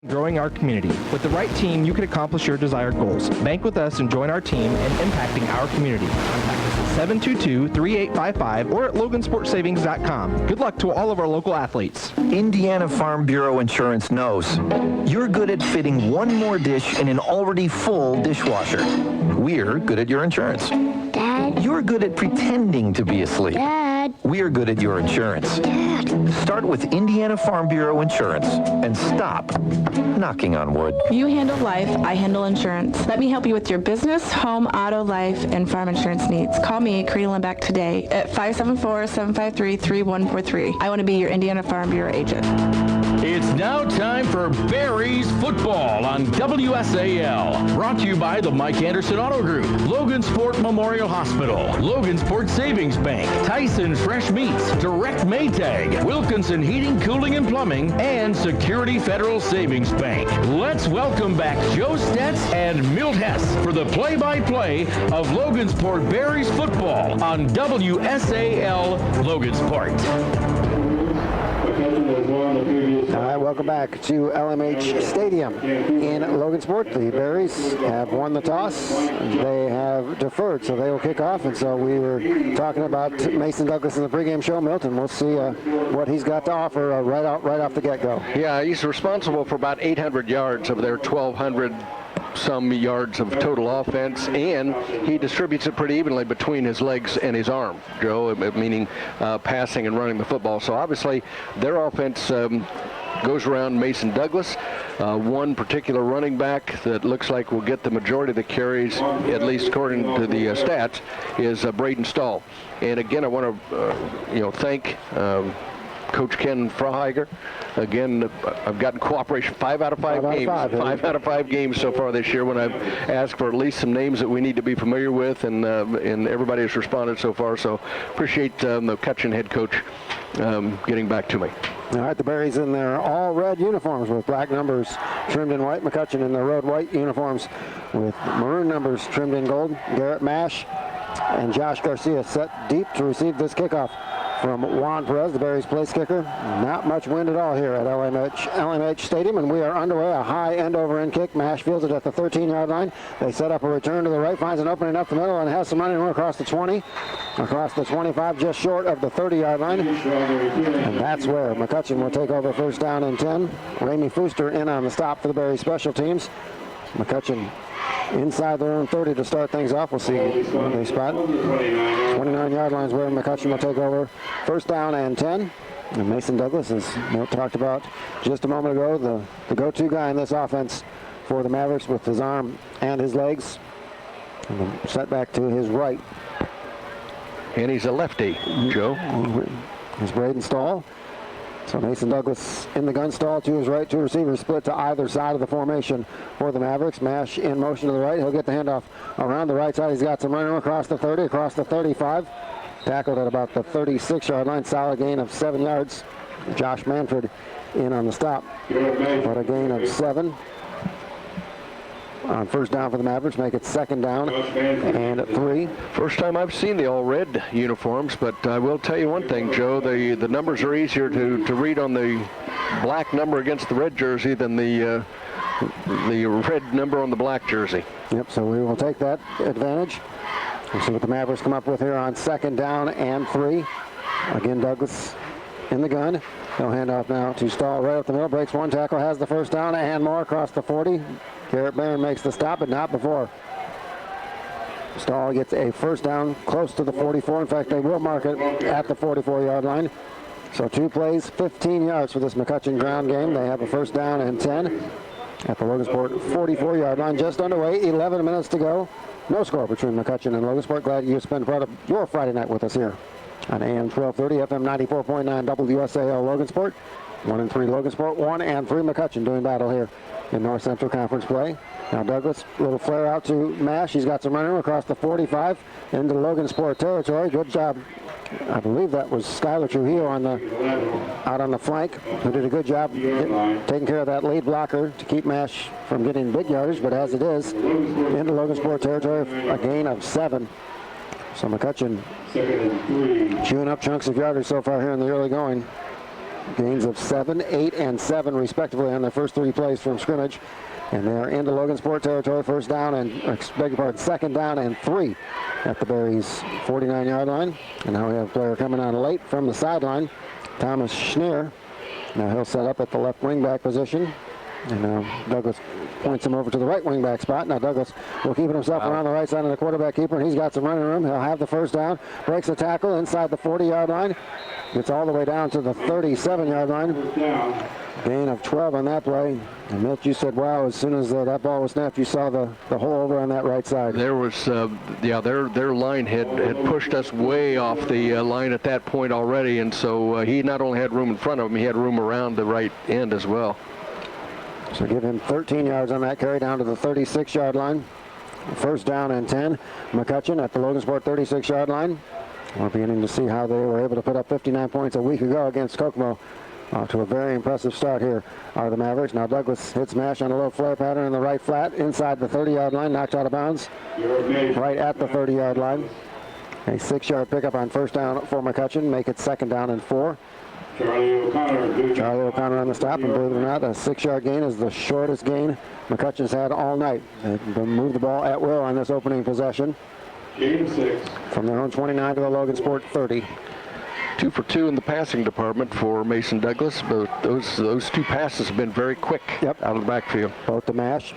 Growing our community. With the right team, you can accomplish your desired goals. Bank with us and join our team in impacting our community. Contact us at 722-3855 or at logansportsavings.com. Good luck to all of our local athletes. Indiana Farm Bureau Insurance knows you're good at fitting one more dish in an already full dishwasher. We're good at your insurance. Dad. You're good at pretending to be asleep. Dad. We're good at your insurance. Dad. Start with Indiana Farm Bureau Insurance and stop knocking on wood. You handle life, I handle insurance. Let me help you with your business, home, auto, life, and farm insurance needs. Call me, Karina Lembeck, today at 574-753-3143. I want to be your Indiana Farm Bureau agent. It's now time for Berries Football on WSAL. Brought to you by the Mike Anderson Auto Group, Logansport Memorial Hospital, Logansport Savings Bank, Tyson Fresh Meats, Direct Maytag, Wilkinson Heating, Cooling, and Plumbing, and Security Federal Savings Bank. Let's welcome back Joe Stetz and Milt Hess for the play-by-play of Logansport Berries Football on WSAL Logansport. All right, welcome back to LMH Stadium in Logansport. The Berries have won the toss. They have deferred, so they will kick off. And so we were talking about Mason Douglas in the pregame show. Milton, we'll see what he's got to offer right off the get-go. Yeah, he's responsible for about 800 yards of their 1,200 some yards of total offense, and he distributes it pretty evenly between his legs and his arm, Joe, meaning passing and running the football. So obviously their offense goes around Mason Douglas. One particular running back that looks like will get the majority of the carries, at least according to the stats, is Braden Stahl. And again, I want to thank Coach Ken Fraheiger. Again, I've gotten cooperation 5 out of 5 games. 5 out of 5 games so far this year when I've asked for at least some names that we need to be familiar with, and everybody has responded so far. So appreciate the McCutcheon head coach getting back to me. All right, the Berries in their all-red uniforms with black numbers trimmed in white. McCutcheon in their road white uniforms with maroon numbers trimmed in gold. Garrett Mash and Josh Garcia set deep to receive this kickoff from Juan Perez, the Berries place kicker. Not much wind at all here at LMH Stadium, and we are underway. A high end-over-end kick. Mash fields it at the 13-yard line. They set up a return to the right, finds an opening up the middle, and has some running room across the 20, across the 25, just short of the 30-yard line. And that's where McCutcheon will take over first down and 10. Ramey Fooster in on the stop for the Berries special teams. McCutcheon inside their own 30 to start things off. We'll see what they spot. 29-yard lines where McCutcheon will take over first down and 10. And Mason Douglas, as Milt talked about just a moment ago, the go-to guy in this offense for the Mavericks with his arm and his legs. And the setback to his right. And he's a lefty, Joe. Here's Braden Stahl. So Mason Douglas in the gun stall to his right, two receivers split to either side of the formation for the Mavericks. Mash in motion to the right. He'll get the handoff around the right side. He's got some running across the 30, across the 35. Tackled at about the 36-yard line. Solid gain of 7 yards. Josh Manfred in on the stop. But a gain of 7. On first down for the Mavericks, make it second down and 3. First time I've seen the all-red uniforms, but I will tell you one thing, Joe. The numbers are easier to read on the black number against the red jersey than the red number on the black jersey. Yep, so we will take that advantage. We'll see what the Mavericks come up with here on second down and 3. Again, Douglas in the gun. He'll hand off now to Stahl right up the middle. Breaks one tackle, has the first down, and more across the 40. Garrett Barron makes the stop, but not before. Stahl gets a first down close to the 44. In fact, they will mark it at the 44-yard line. So 2 plays, 15 yards for this McCutcheon ground game. They have a first down and 10 at the Logansport 44-yard line. Just underway, 11 minutes to go. No score between McCutcheon and Logansport. Glad you spent part of your Friday night with us here on AM 1230, FM 94.9 WSAL Logansport. 1-3 Logansport, 1-3 McCutcheon doing battle here in North Central Conference play. Now Douglas, little flare out to Mash. He's got some running across the 45 into Logansport territory. Good job. I believe that was Skylar Trujillo out on the flank, who did a good job taking care of that lead blocker to keep Mash from getting big yardage, but as it is, into Logansport territory, a gain of 7. So McCutcheon chewing up chunks of yardage so far here in the early going. gains of 7, 8, and 7 respectively on their first 3 plays from scrimmage. And they're into Logansport territory. First down and, beg your pardon, second down and 3 at the Berries 49-yard line. And now we have a player coming on late from the sideline, Thomas Schneer. Now he'll set up at the left wingback position. And now Douglas points him over to the right wingback spot. Now Douglas will keep it himself around the right side of the quarterback keeper, and he's got some running room. He'll have the first down, breaks a tackle inside the 40-yard line, gets all the way down to the 37-yard line. Gain of 12 on that play. And Milt, you said, wow, as soon as that ball was snapped, you saw the hole over on that right side. There was, their line had pushed us way off the line at that point already, and so he not only had room in front of him, he had room around the right end as well. So give him 13 yards on that carry down to the 36-yard line. First down and 10. McCutcheon at the Logansport 36-yard line. We're beginning to see how they were able to put up 59 points a week ago against Kokomo. To a very impressive start here are the Mavericks. Now Douglas hits Mash on a low flare pattern in the right flat inside the 30-yard line, knocked out of bounds right at the 30-yard line. A 6-yard pickup on first down for McCutcheon, make it second down and 4. Charlie O'Connor on the stop, and believe it or not, a 6-yard gain is the shortest gain McCutcheon's had all night. They moved the ball at will on this opening possession. Gain 6. From their own 29 to the Logansport 30. 2 for 2 in the passing department for Mason Douglas, but those 2 passes have been very quick out of the backfield. Both to Mash.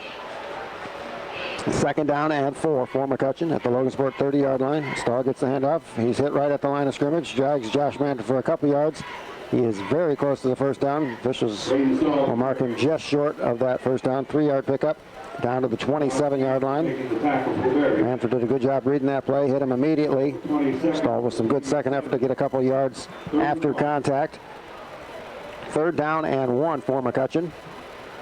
Second down and 4 for McCutcheon at the Logansport 30-yard line. Stahl gets the handoff. He's hit right at the line of scrimmage. Drags Josh Manton for a couple yards. He is very close to the first down. Officials will mark him just short of that first down. 3-yard pickup down to the 27-yard line. Manfred did a good job reading that play, hit him immediately. Stahl with some good second effort to get a couple yards after contact. Third down and 1 for McCutcheon.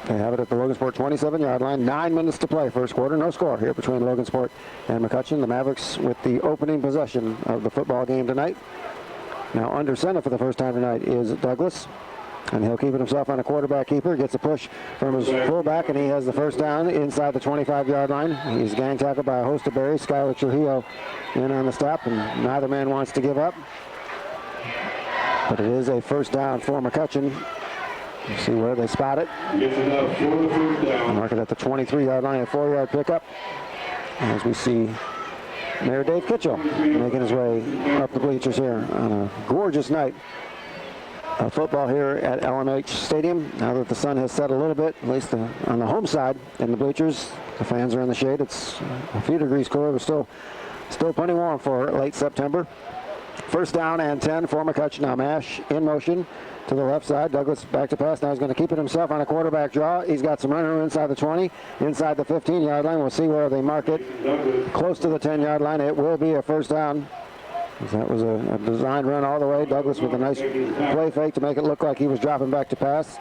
They have it at the Logansport 27-yard line. 9 minutes to play, first quarter. No score here between Logansport and McCutcheon. The Mavericks with the opening possession of the football game tonight. Now under center for the first time tonight is Douglas. And he'll keep it himself on a quarterback keeper. Gets a push from his fullback, and he has the first down inside the 25-yard line. He's gang tackled by a host of Berries. Skylar Trujillo in on the stop, and neither man wants to give up. But it is a first down for McCutcheon. You see where they spot it. Mark it at the 23-yard line, a 4-yard pickup. As we see Mayor Dave Kitchell making his way up the bleachers here on a gorgeous night of football here at LMH Stadium. Now that the sun has set a little bit, at least on the home side in the bleachers, the fans are in the shade. It's a few degrees cooler, but still plenty warm for late September. First down and 10 for McCutcheon. Now Mash in motion to the left side. Douglas back to pass. Now he's going to keep it himself on a quarterback draw. He's got some running room inside the 20, inside the 15-yard line. We'll see where they mark it. Close to the 10-yard line. It will be a first down. That was a design run all the way. Douglas with a nice play fake to make it look like he was dropping back to pass.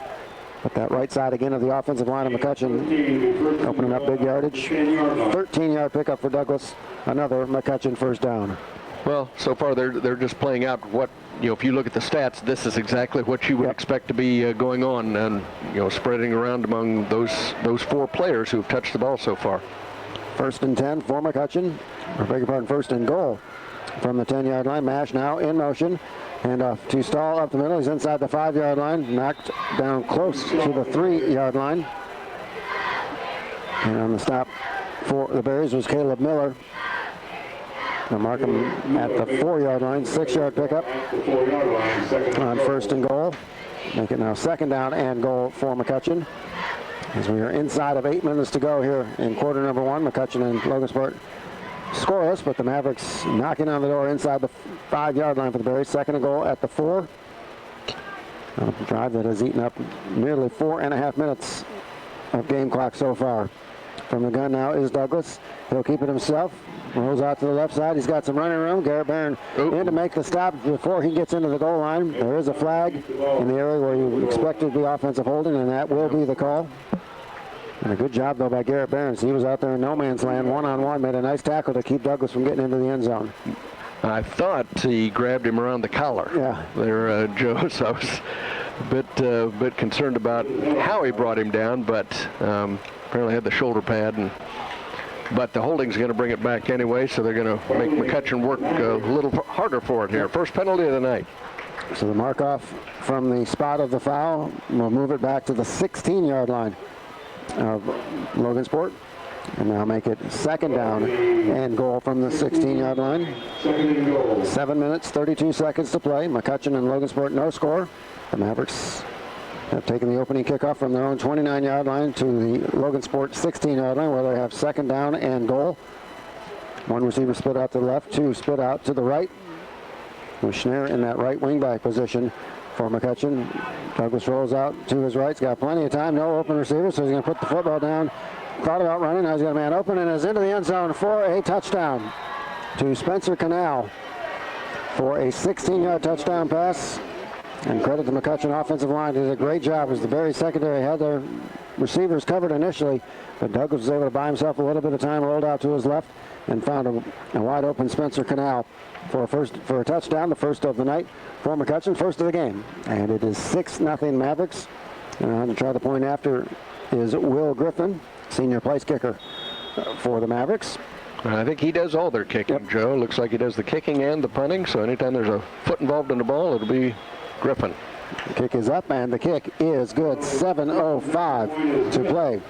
But that right side again of the offensive line of McCutcheon opening up big yardage. 13-yard pickup for Douglas. Another McCutcheon first down. Well, so far they're just playing out what, if you look at the stats, this is exactly what you would expect to be going on, and spreading around among those 4 players who have touched the ball so far. First and 10 for McCutcheon. I beg your pardon, first and goal from the 10-yard line. Mash now in motion. Handoff to Stahl up the middle. He's inside the 5-yard line. Knocked down close to the 3-yard line. And on the stop for the Berries was Caleb Miller. They'll mark him at the 4-yard line. 6-yard pickup on first and goal. Make it now second down and goal for McCutcheon. As we are inside of 8 minutes to go here in quarter number 1. McCutcheon and Logansport scoreless, but the Mavericks knocking on the door inside the 5-yard line for the Berries. Second and goal at the 4. A drive that has eaten up nearly 4.5 minutes of game clock so far. From the gun now is Douglas. He'll keep it himself. Rolls out to the left side. He's got some running room. Garrett Barron in to make the stop before he gets into the goal line. There is a flag in the area where you expect it to be offensive holding, and that will be the call. And a good job, though, by Garrett Barron. He was out there in no man's land, one-on-one, made a nice tackle to keep Douglas from getting into the end zone. I thought he grabbed him around the collar there, Joe, so I was a bit concerned about how he brought him down, but apparently had the shoulder pad. But the holding's going to bring it back anyway, so they're going to make McCutcheon work a little harder for it here. First penalty of the night. So the mark off from the spot of the foul will move it back to the 16-yard line of Logansport. And now make it second down and goal from the 16-yard line. 7 minutes, 32 seconds to play. McCutcheon and Logansport no score. The Mavericks have taken the opening kickoff from their own 29-yard line to the Logansport 16-yard line, where they have second down and goal. One receiver split out to the left, two split out to the right. With Schneer in that right wingback position for McCutcheon. Douglas rolls out to his right. He's got plenty of time, no open receiver, so he's going to put the football down. Thought about running, now he's got a man open and is into the end zone for a touchdown to Spencer Canal for a 16-yard touchdown pass. And credit to McCutcheon offensive line, did a great job as the Berry secondary had their receivers covered initially, but Douglas was able to buy himself a little bit of time, rolled out to his left, and found a wide open Spencer Canal for a touchdown, the first of the night for McCutcheon, first of the game. And it is 6-0 Mavericks. And to try the point after is Will Griffin, senior place kicker for the Mavericks. I think he does all their kicking, yep. Joe. Looks like he does the kicking and the punting, so anytime there's a foot involved in the ball, it'll be Griffin. The kick is up, and the kick is good. 7:05 to play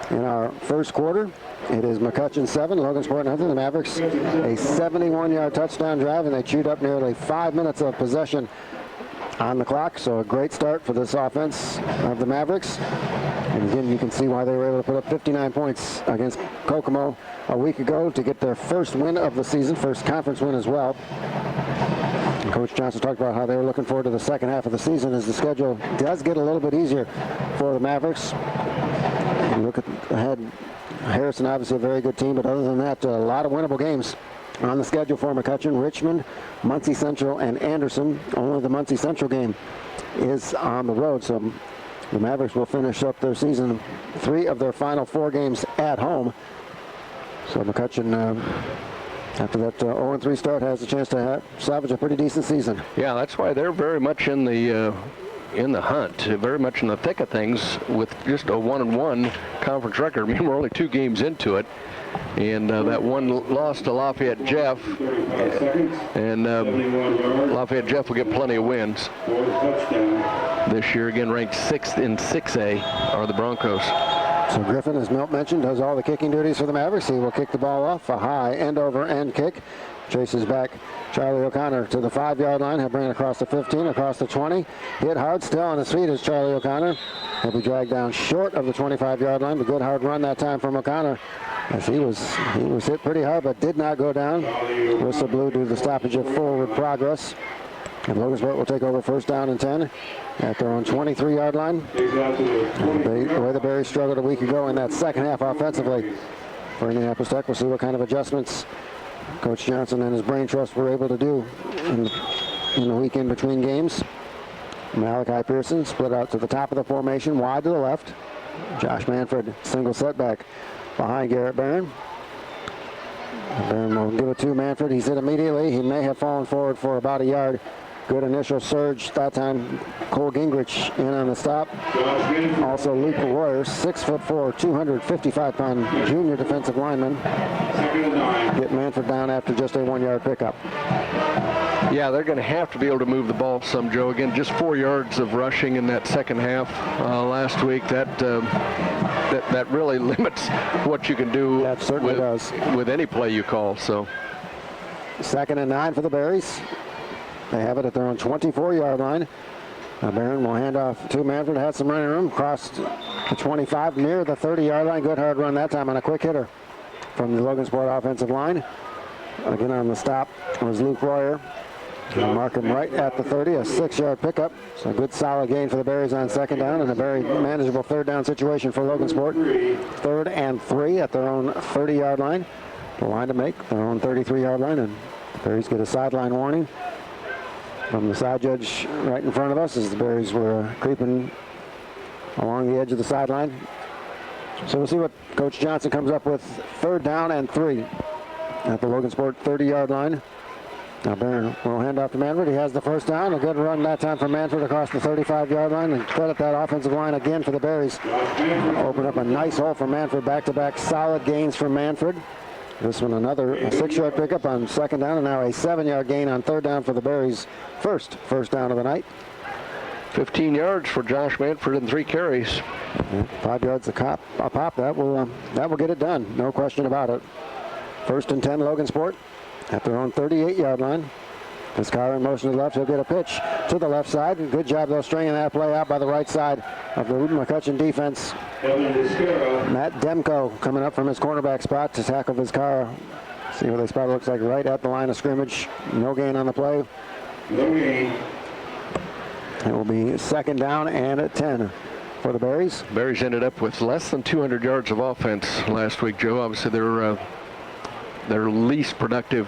in our first quarter. It is McCutcheon 7, Logansport nothing. The Mavericks a 71-yard touchdown drive, and they chewed up nearly 5 minutes of possession on the clock. So a great start for this offense of the Mavericks. And again, you can see why they were able to put up 59 points against Kokomo a week ago to get their first win of the season, first conference win as well. And Coach Johnson talked about how they were looking forward to the second half of the season as the schedule does get a little bit easier for the Mavericks. You look ahead, Harrison obviously a very good team, but other than that, a lot of winnable games on the schedule for McCutcheon. Richmond, Muncie Central, and Anderson. Only the Muncie Central game is on the road, so the Mavericks will finish up their season 3 of their final 4 games at home. So McCutcheon, after that 0-3 start, has a chance to salvage a pretty decent season. Yeah, that's why they're very much in the hunt, very much in the thick of things with just a 1-1 conference record. I mean, we're only 2 games into it. And that one loss to Lafayette Jeff, and Lafayette Jeff will get plenty of wins this year. Again, ranked 6th in 6A are the Broncos. So Griffin, as Milt mentioned, does all the kicking duties for the Mavericks. He will kick the ball off, a high end-over-end kick. Chases back Charlie O'Connor to the 5-yard line. He'll bring it across the 15, across the 20. Hit hard, still on his feet is Charlie O'Connor. He'll be dragged down short of the 25-yard line. A good hard run that time from O'Connor, as he was hit pretty hard but did not go down. Whistle blew due to the stoppage of forward progress. And Logansport will take over first down and 10 at their own 23-yard line. The way the Berries struggled a week ago in that second half offensively for Indianapolis Tech. We'll see what kind of adjustments Coach Johnson and his brain trust were able to do in the week in between games. Malachi Pearson split out to the top of the formation, wide to the left. Josh Manfred, single setback behind Garrett Barron. Barron will give it to Manfred. He's hit immediately. He may have fallen forward for about a yard. Good initial surge. That time, Cole Gingrich in on the stop. Also, Luke Royer, 6'4", 255-pound junior defensive lineman. Get Manfred down after just a 1-yard pickup. Yeah, they're going to have to be able to move the ball some, Joe. Again, just 4 yards of rushing in that second half last week. That really limits what you can do. That certainly does. With any play you call. So 2nd and 9 for the Berries. They have it at their own 24-yard line. Barron will hand off to Manfred. Had some running room. Crossed the 25 near the 30-yard line. Good hard run that time on a quick hitter from the Logansport offensive line. Again on the stop was Luke Royer. Mark him right at the 30, a 6-yard pickup. So a good solid gain for the Berries on second down, and a very manageable third down situation for Logansport. 3rd and 3 at their own 30-yard line. The line to make, their own 33-yard line, and the Berries get a sideline warning from the side judge right in front of us as the Berries were creeping along the edge of the sideline. So we'll see what Coach Johnson comes up with. 3rd down and 3 at the Logansport 30-yard line. Now Barron will hand off to Manfred. He has the first down. A good run that time from Manfred across the 35-yard line. And credit that offensive line again for the Berries. Open up a nice hole for Manfred. Back-to-back solid gains from Manfred. This one another 6-yard pickup on second down, and now a 7-yard gain on third down for the Berries. First down of the night. 15 yards for Josh Manford and 3 carries. 5 yards a pop. That will get it done. No question about it. 1st and 10, Logansport at their own 38-yard line. Vizcarra in motion to the left. He'll get a pitch to the left side. Good job, though, stringing that play out by the right side of the McCutcheon defense. Matt Demko coming up from his cornerback spot to tackle Vizcarra. See where they spot. It looks like right at the line of scrimmage. No gain on the play. No gain. It will be 2nd down and at 10 for the Berries. Berries ended up with less than 200 yards of offense last week, Joe. Obviously, their least productive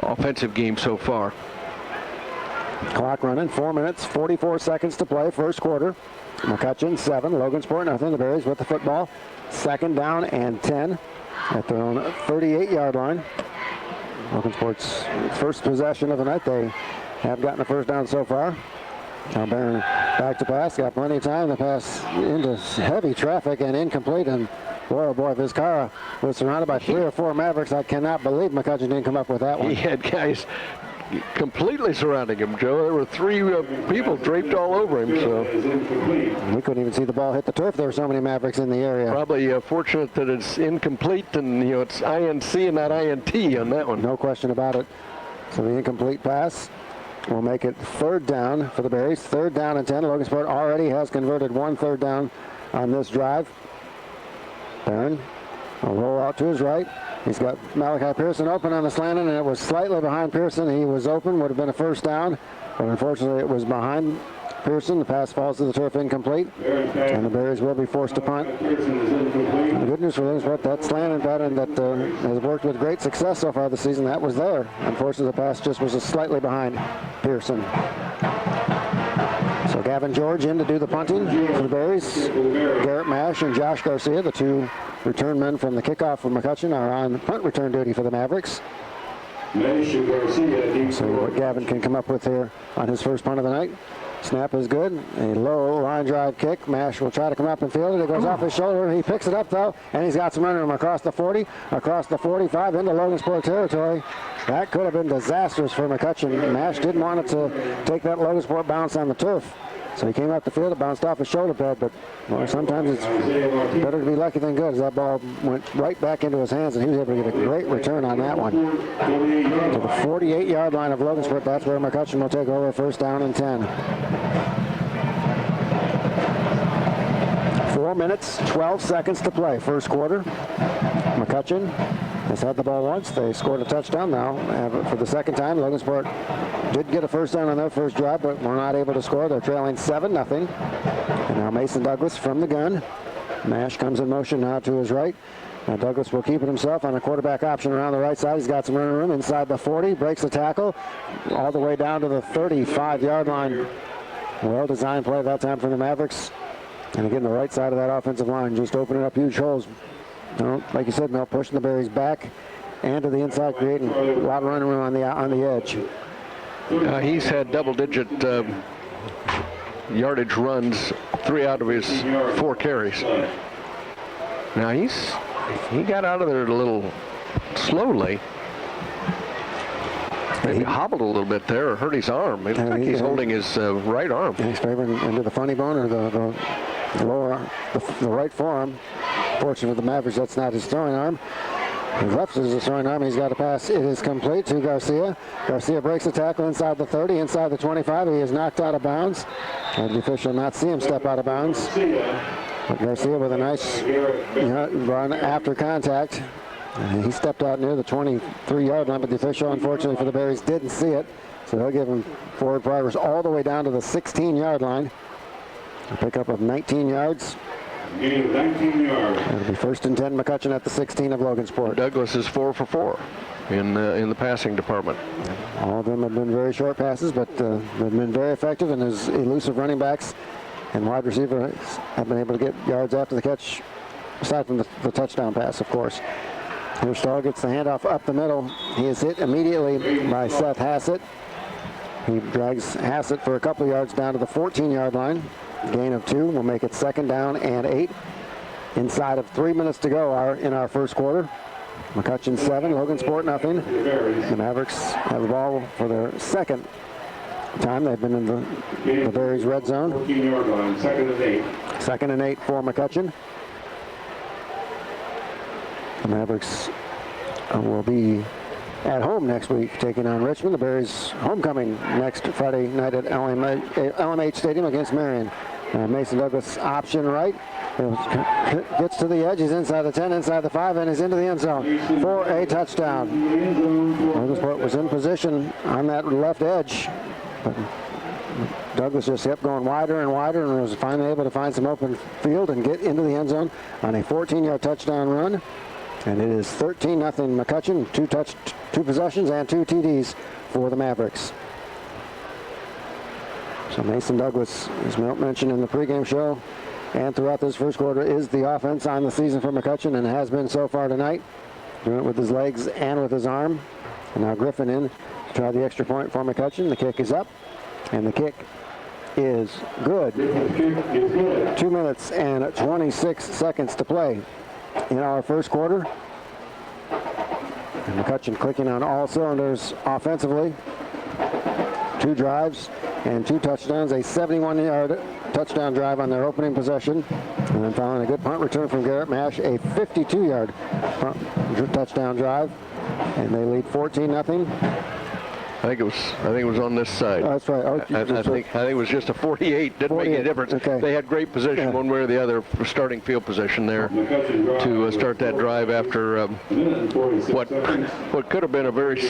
offensive game so far. Clock running, 4 minutes, 44 seconds to play, first quarter. McCutcheon 7, Logansport nothing. The Berries with the football. 2nd down and 10 at their own 38-yard line. Logansport's first possession of the night. They have gotten a first down so far. Now Barron back to pass, got plenty of time. The pass into heavy traffic and incomplete. And boy, oh boy, Vizcarra was surrounded by 3 or 4 Mavericks. I cannot believe McCutcheon didn't come up with that one. He had guys completely surrounding him, Joe. There were 3 people draped all over him. So we couldn't even see the ball hit the turf. There were so many Mavericks in the area. Probably fortunate that it's incomplete, and it's INC and not INT on that one. No question about it. So the incomplete pass will make it 3rd down for the Berries. 3rd down and 10. Logansport already has converted 1 3rd down on this drive. Barron will roll out to his right. He's got Malachi Pearson open on the slanting, and it was slightly behind Pearson. He was open, would have been a first down, but unfortunately it was behind Pearson. The pass falls to the turf, incomplete, and the Berries will be forced to punt. The good news for Logansport, that slanting pattern that has worked with great success so far this season, that was there. Unfortunately, the pass just was slightly behind Pearson. So Gavin George in to do the punting for the Berries. Garrett Mash and Josh Garcia, the 2 return men from the kickoff from McCutcheon, are on punt return duty for the Mavericks. So what Gavin can come up with here on his first punt of the night. Snap is good. A low line drive kick. Mash will try to come up and field it. It goes off his shoulder. He picks it up, though, and he's got some running room across the 40, across the 45, into Logansport territory. That could have been disastrous for McCutcheon. Mash didn't want it to take that Logansport bounce on the turf. So he came up the field, it bounced off his shoulder pad, but well, sometimes it's better to be lucky than good, as that ball went right back into his hands, and he was able to get a great return on that one. To the 48-yard line of Logansport, that's where McCutcheon will take over, 1st down and 10. 4 minutes, 12 seconds to play, first quarter. McCutcheon has had the ball once. They scored a touchdown now. For the 2nd time, Logansport did get a first down on their first drive, but were not able to score. They're trailing 7-0. And now Mason Douglas from the gun. Mash comes in motion now to his right. Now Douglas will keep it himself on a quarterback option around the right side. He's got some running room inside the 40, breaks the tackle all the way down to the 35-yard line. Well-designed play that time from the Mavericks. And again, the right side of that offensive line just opening up huge holes. Like you said, Mel, pushing the Berries back and to the inside, creating a lot of running room on the edge. He's had double-digit yardage runs 3 out of his 4 carries. Now he got out of there a little slowly. Maybe hobbled a little bit there or hurt his arm. It looks like he's holding his right arm. He's favoring into the funny bone or the lower, the right forearm. Fortunately for the Mavericks, that's not his throwing arm. His left is his throwing arm. He's got a pass. It is complete to Garcia. Garcia breaks the tackle inside the 30, inside the 25. He is knocked out of bounds. And the official not see him step out of bounds. But Garcia with a nice run after contact. He stepped out near the 23-yard line, but the official, unfortunately for the Berries, didn't see it. So he'll give him forward progress all the way down to the 16-yard line. A pickup of 19 yards. Gain of 19 yards. It'll be 1st and 10, McCutcheon at the 16 of Logansport. Douglas is 4 for 4 in the passing department. All of them have been very short passes, but they've been very effective, and his elusive running backs and wide receivers have been able to get yards after the catch, aside from the touchdown pass, of course. Here Stahl gets the handoff up the middle. He is hit immediately by Seth Hassett. He drags Hassett for a couple yards down to the 14-yard line. Gain of 2 will make it 2nd down and 8. Inside of 3 minutes to go in our first quarter. McCutcheon 7, Logansport nothing. The Mavericks have the ball for their second time they've been in the Berries red zone. 14-yard line, 2nd and 8. 2nd and 8 for McCutcheon. The Mavericks will be at home next week taking on Richmond. The Berries homecoming next Friday night at LMH Stadium against Marion. Mason Douglas option right. Gets to the edge. He's inside the 10, inside the 5, and is into the end zone for a touchdown. Logansport was in position on that left edge, but Douglas just kept going wider and wider and was finally able to find some open field and get into the end zone on a 14-yard touchdown run. And it is 13-0 McCutcheon, two possessions and 2 TDs for the Mavericks. So Mason Douglas, as Milt mentioned in the pregame show and throughout this first quarter, is the offense on the season for McCutcheon and has been so far tonight. Doing it with his legs and with his arm. And now Griffin in to try the extra point for McCutcheon. The kick is up, and the kick is good. 2 minutes and 26 seconds to play in our first quarter. And McCutcheon clicking on all cylinders offensively. 2 drives and 2 touchdowns, a 71-yard touchdown drive on their opening possession, and then following a good punt return from Garrett Mash, a 52-yard touchdown drive, and they lead 14-0. I think it was on this side. Oh, that's right. Oh, I think it was just a 48. Didn't make any difference. Okay. They had great position one way or the other, starting field position there to start that drive after what could have been a very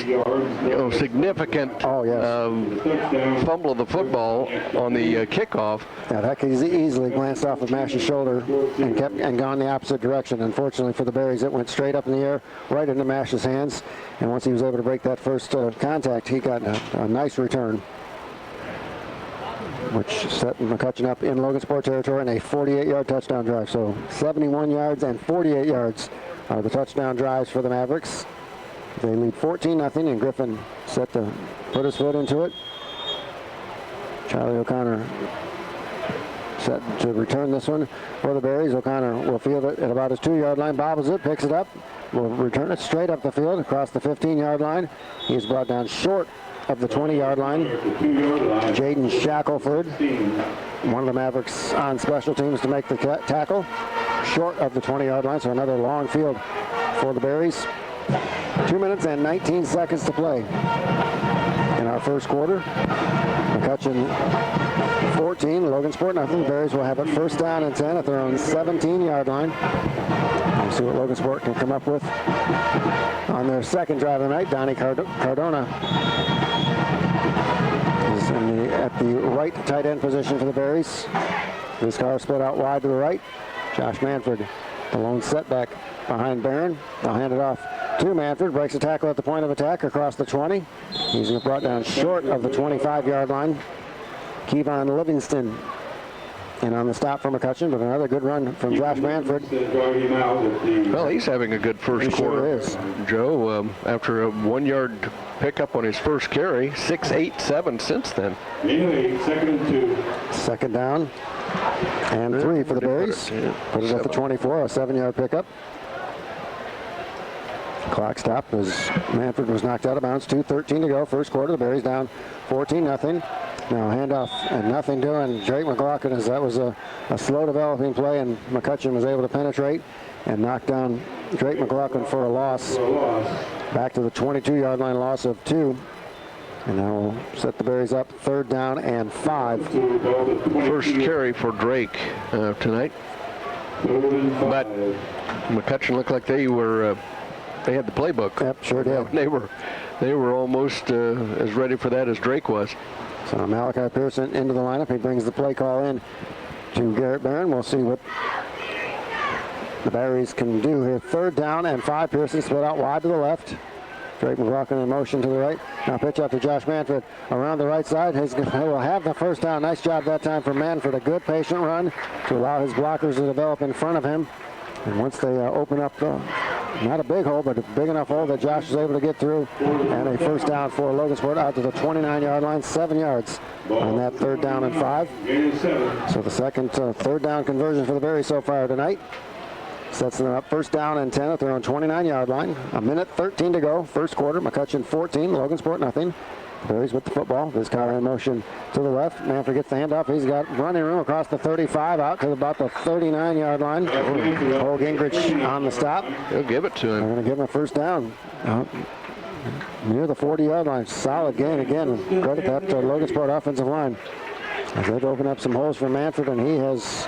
significant fumble of the football on the kickoff. Yeah, that could easily glanced off of Mash's shoulder and gone the opposite direction. Unfortunately for the Berries, it went straight up in the air, right into Mash's hands. And once he was able to break that first contact, he got a nice return, which set McCutcheon up in Logansport territory in a 48-yard touchdown drive. So 71 yards and 48 yards are the touchdown drives for the Mavericks. They lead 14-0, and Griffin set to put his foot into it. Charlie O'Connor set to return this one for the Berries. O'Connor will field it at about his 2-yard line, bobbles it, picks it up, will return it straight up the field across the 15-yard line. He's brought down short of the 20-yard line. Jaden Shackelford, one of the Mavericks on special teams to make the tackle, short of the 20-yard line, so another long field for the Berries. 2 minutes and 19 seconds to play in our first quarter. McCutcheon 14, Logansport nothing. The Berries will have it first down and 10 at their own 17-yard line. We'll see what Logansport can come up with on their second drive of the night. Donnie Cardona is at the right tight end position for the Berries. This car split out wide to the right. Josh Manford, the lone setback behind Barron. They'll hand it off to Manford. Breaks a tackle at the point of attack across the 20. He's brought down short of the 25-yard line. Kevon Livingston in on the stop from McCutcheon, but another good run from Josh Manford. Well, he's having a good first quarter. Sure is. Joe, after a 1-yard pickup on his first carry, 6, 8, 7 since then. 2nd and 2. Second down and 3 for the Berries. Put it at the 24, a 7-yard pickup. Clock stopped as Manford was knocked out of bounds. 2:13 to go, first quarter. The Berries down 14-0. Now handoff and nothing doing. Drake McLaughlin, as that was a slow developing play, and McCutcheon was able to penetrate and knock down Drake McLaughlin for a loss. Back to the 22-yard line, loss of 2. And now we'll set the Berries up 3rd down and 5. First carry for Drake tonight. But McCutcheon looked like they had the playbook. Yep, sure did. They were almost as ready for that as Drake was. So Malachi Pearson into the lineup. He brings the play call in to Garrett Barron. We'll see what the Berries can do here. 3rd down and 5. Pearson split out wide to the left. Drake McLaughlin in motion to the right. Now pitch out to Josh Manford around the right side. He will have the first down. Nice job that time from Manford. A good patient run to allow his blockers to develop in front of him. And once they open up, not a big hole, but a big enough hole that Josh was able to get through. And a first down for Logansport out to the 29-yard line, 7 yards on that 3rd down and 5. So the second 3rd down conversion for the Berries so far tonight. sets them up first down and 10 at their own 29-yard line. A minute 13 to go, first quarter. McCutcheon 14, Logansport nothing. Berries with the football. This car in motion to the left. Manfred gets the handoff. He's got running room across the 35 out to about the 39-yard line. Cole Gingrich on the stop. They'll give it to him. They're going to give him a first down. Near the 40-yard line. Solid gain again. Credit that to Logansport offensive line. As they've opened up some holes for Manfred, and he has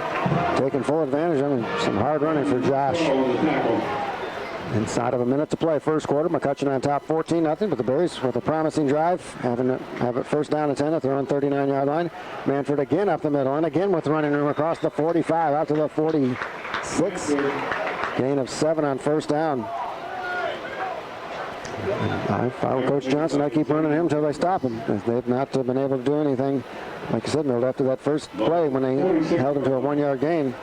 taken full advantage of them. Some hard running for Josh. Inside of a minute to play, first quarter. McCutcheon on top 14-0, but the Berries with a promising drive, have it first down and 10 at their own 39-yard line. Manfred again up the middle, and again with running room across the 45 out to the 46. Gain of 7 on first down. If I were Coach Johnson, I'd keep running him until they stop him. They've not been able to do anything, like you said, Milt, after that first play when they held him to a 1-yard gain.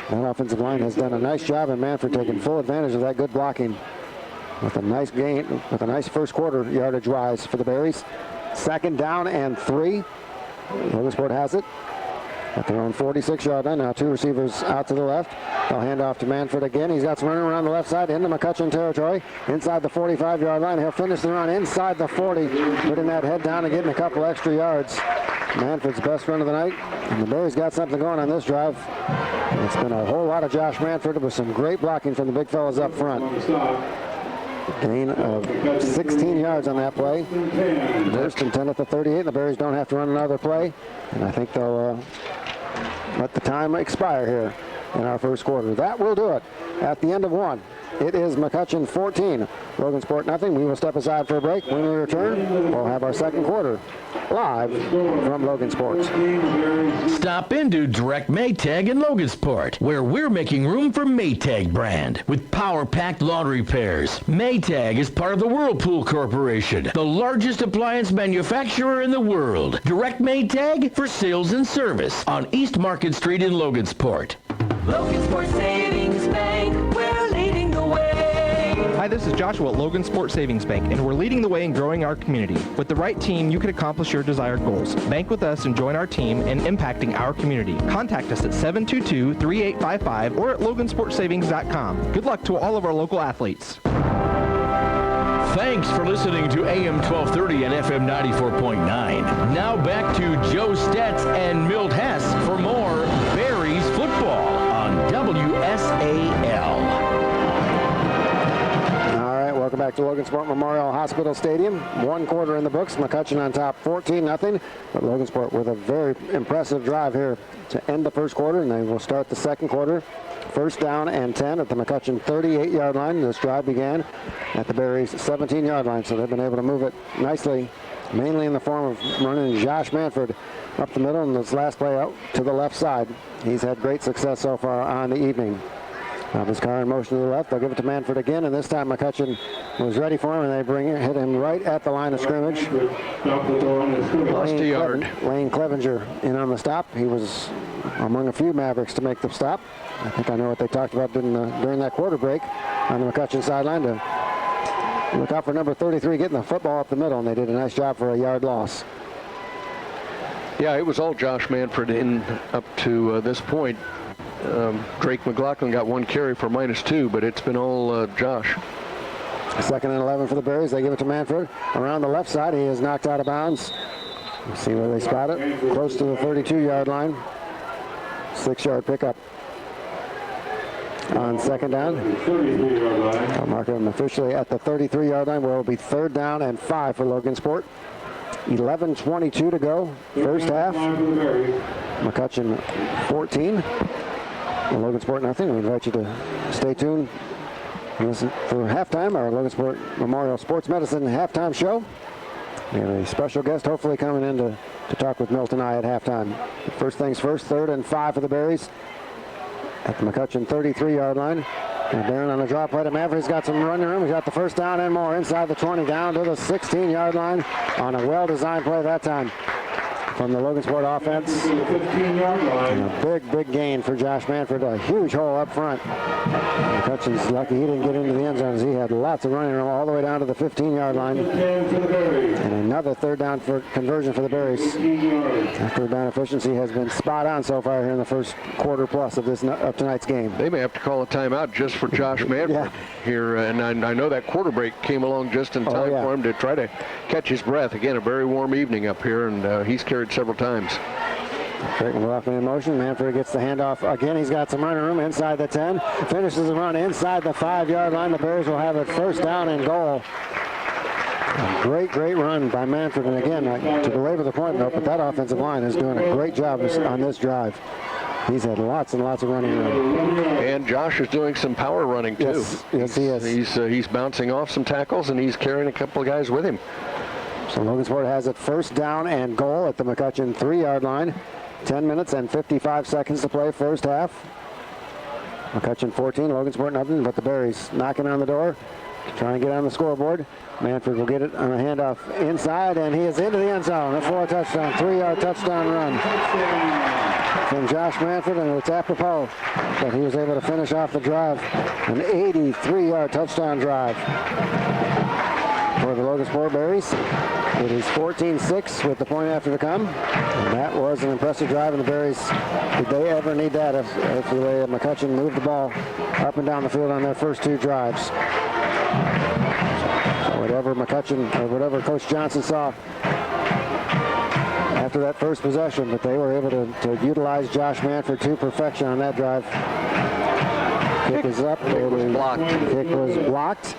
That offensive line has done a nice job, and Manfred taking full advantage of that good blocking with a nice gain, with a nice first quarter yardage rise for the Berries. Second down and 3. Logansport has it at their own 46-yard line. Now 2 receivers out to the left. They'll hand off to Manfred again. He's got some running around the left side into McCutcheon territory. Inside the 45-yard line. He'll finish the run inside the 40, putting that head down and getting a couple extra yards. Manfred's best run of the night, and the Berries got something going on this drive. It's been a whole lot of Josh Manfred with some great blocking from the big fellas up front. Gain of 16 yards on that play. First and 10 at the 38. The Berries don't have to run another play, and I think they'll let the time expire here in our first quarter. That will do it. At the end of 1, it is McCutcheon 14, Logansport nothing. We will step aside for a break. When we return, we'll have our second quarter live from Logansport. Stop into Direct Maytag in Logansport, where we're making room for Maytag brand with power-packed laundry pairs. Maytag is part of the Whirlpool Corporation, the largest appliance manufacturer in the world. Direct Maytag for sales and service on East Market Street in Logansport. Logansport Savings Bank, we're leading the way. Hi, this is Joshua at Logan Sport Savings Bank, and we're leading the way in growing our community. With the right team, you can accomplish your desired goals. Bank with us and join our team in impacting our community. Contact us at 722-3855 or at logansportsavings.com. Good luck to all of our local athletes. Thanks for listening to AM 1230 and FM 94.9. Now back to Joe Stetz and Milt Hess for more Berries football on WSAL. Welcome back to Logansport Memorial Hospital Stadium. 1 quarter in the books. McCutcheon on top 14-0. But Logansport with a very impressive drive here to end the first quarter, and they will start the second quarter. First down and 10 at the McCutcheon 38-yard line. This drive began at the Berries 17-yard line, so they've been able to move it nicely, mainly in the form of running Josh Manfred up the middle, and this last play out to the left side. He's had great success so far on the evening. This car in motion to the left. They'll give it to Manfred again, and this time McCutcheon was ready for him, and they hit him right at the line of scrimmage. Lost a yard. Lane Clevenger in on the stop. He was among a few Mavericks to make the stop. I think I know what they talked about during that quarter break on the McCutcheon sideline to look out for number 33 getting the football up the middle, and they did a nice job for a yard loss. Yeah, it was all Josh Manfred in up to this point. Drake McLaughlin got 1 carry for -2, but it's been all Josh. Second and 11 for the Berries. They give it to Manfred. Around the left side, he is knocked out of bounds. Let's see where they spot it. Close to the 32-yard line. 6-yard pickup on second down. I'll mark him officially at the 33-yard line, where it will be 3rd down and 5 for Logansport. 11:22 to go. First half. McCutcheon 14. And Logansport nothing. We invite you to stay tuned and listen for halftime, our Logansport Memorial Sports Medicine halftime show. We have a special guest hopefully coming in to talk with Milt and I at halftime. First things first, 3rd and 5 for the Berries at the McCutcheon 33-yard line. And Barron on a drop play to Manfred. He's got some running room. He's got the first down and more inside the 20, down to the 16-yard line on a well-designed play that time. from the Logansport offense. 15-yard line. And a big gain for Josh Manfred. A huge hole up front. McCutcheon's lucky he didn't get into the end zone as he had lots of running room all the way down to the 15-yard line. 10 for the Berries. And another third down for conversion for the Berries. 15 yards. Third down efficiency has been spot on so far here in the first quarter plus of tonight's game. They may have to call a timeout just for Josh Manfred here, and I know that quarter break came along just in time for him to try to catch his breath. Again, a very warm evening up here, and he's carried several times. Craig McLaughlin in motion. Manfred gets the handoff again. He's got some running room inside the 10. Finishes the run inside the 5-yard line. The Bears will have it first down and goal. A great run by Manfred. And again, to belabor the point, though, but that offensive line is doing a great job on this drive. He's had lots and lots of running room. And Josh is doing some power running, too. Yes, he is. He's bouncing off some tackles, and he's carrying a couple of guys with him. So Logansport has it first down and goal at the McCutcheon 3-yard line. 10 minutes and 55 seconds to play first half. McCutcheon 14, Logansport nothing, but the Berries knocking on the door, trying to get on the scoreboard. Manfred will get it on a handoff inside, and he is into the end zone. For a touchdown, 3-yard touchdown run from Josh Manfred, and it's apropos that he was able to finish off the drive. An 83-yard touchdown drive for the Logansport Berries. It is 14-6 with the point after to come. And that was an impressive drive, and the Berries, did they ever need that if McCutcheon moved the ball up and down the field on their first two drives. So whatever McCutcheon, or whatever Coach Johnson saw after that first possession, but they were able to utilize Josh Manfred to perfection on that drive. Kick is up. It was blocked. Kick was blocked.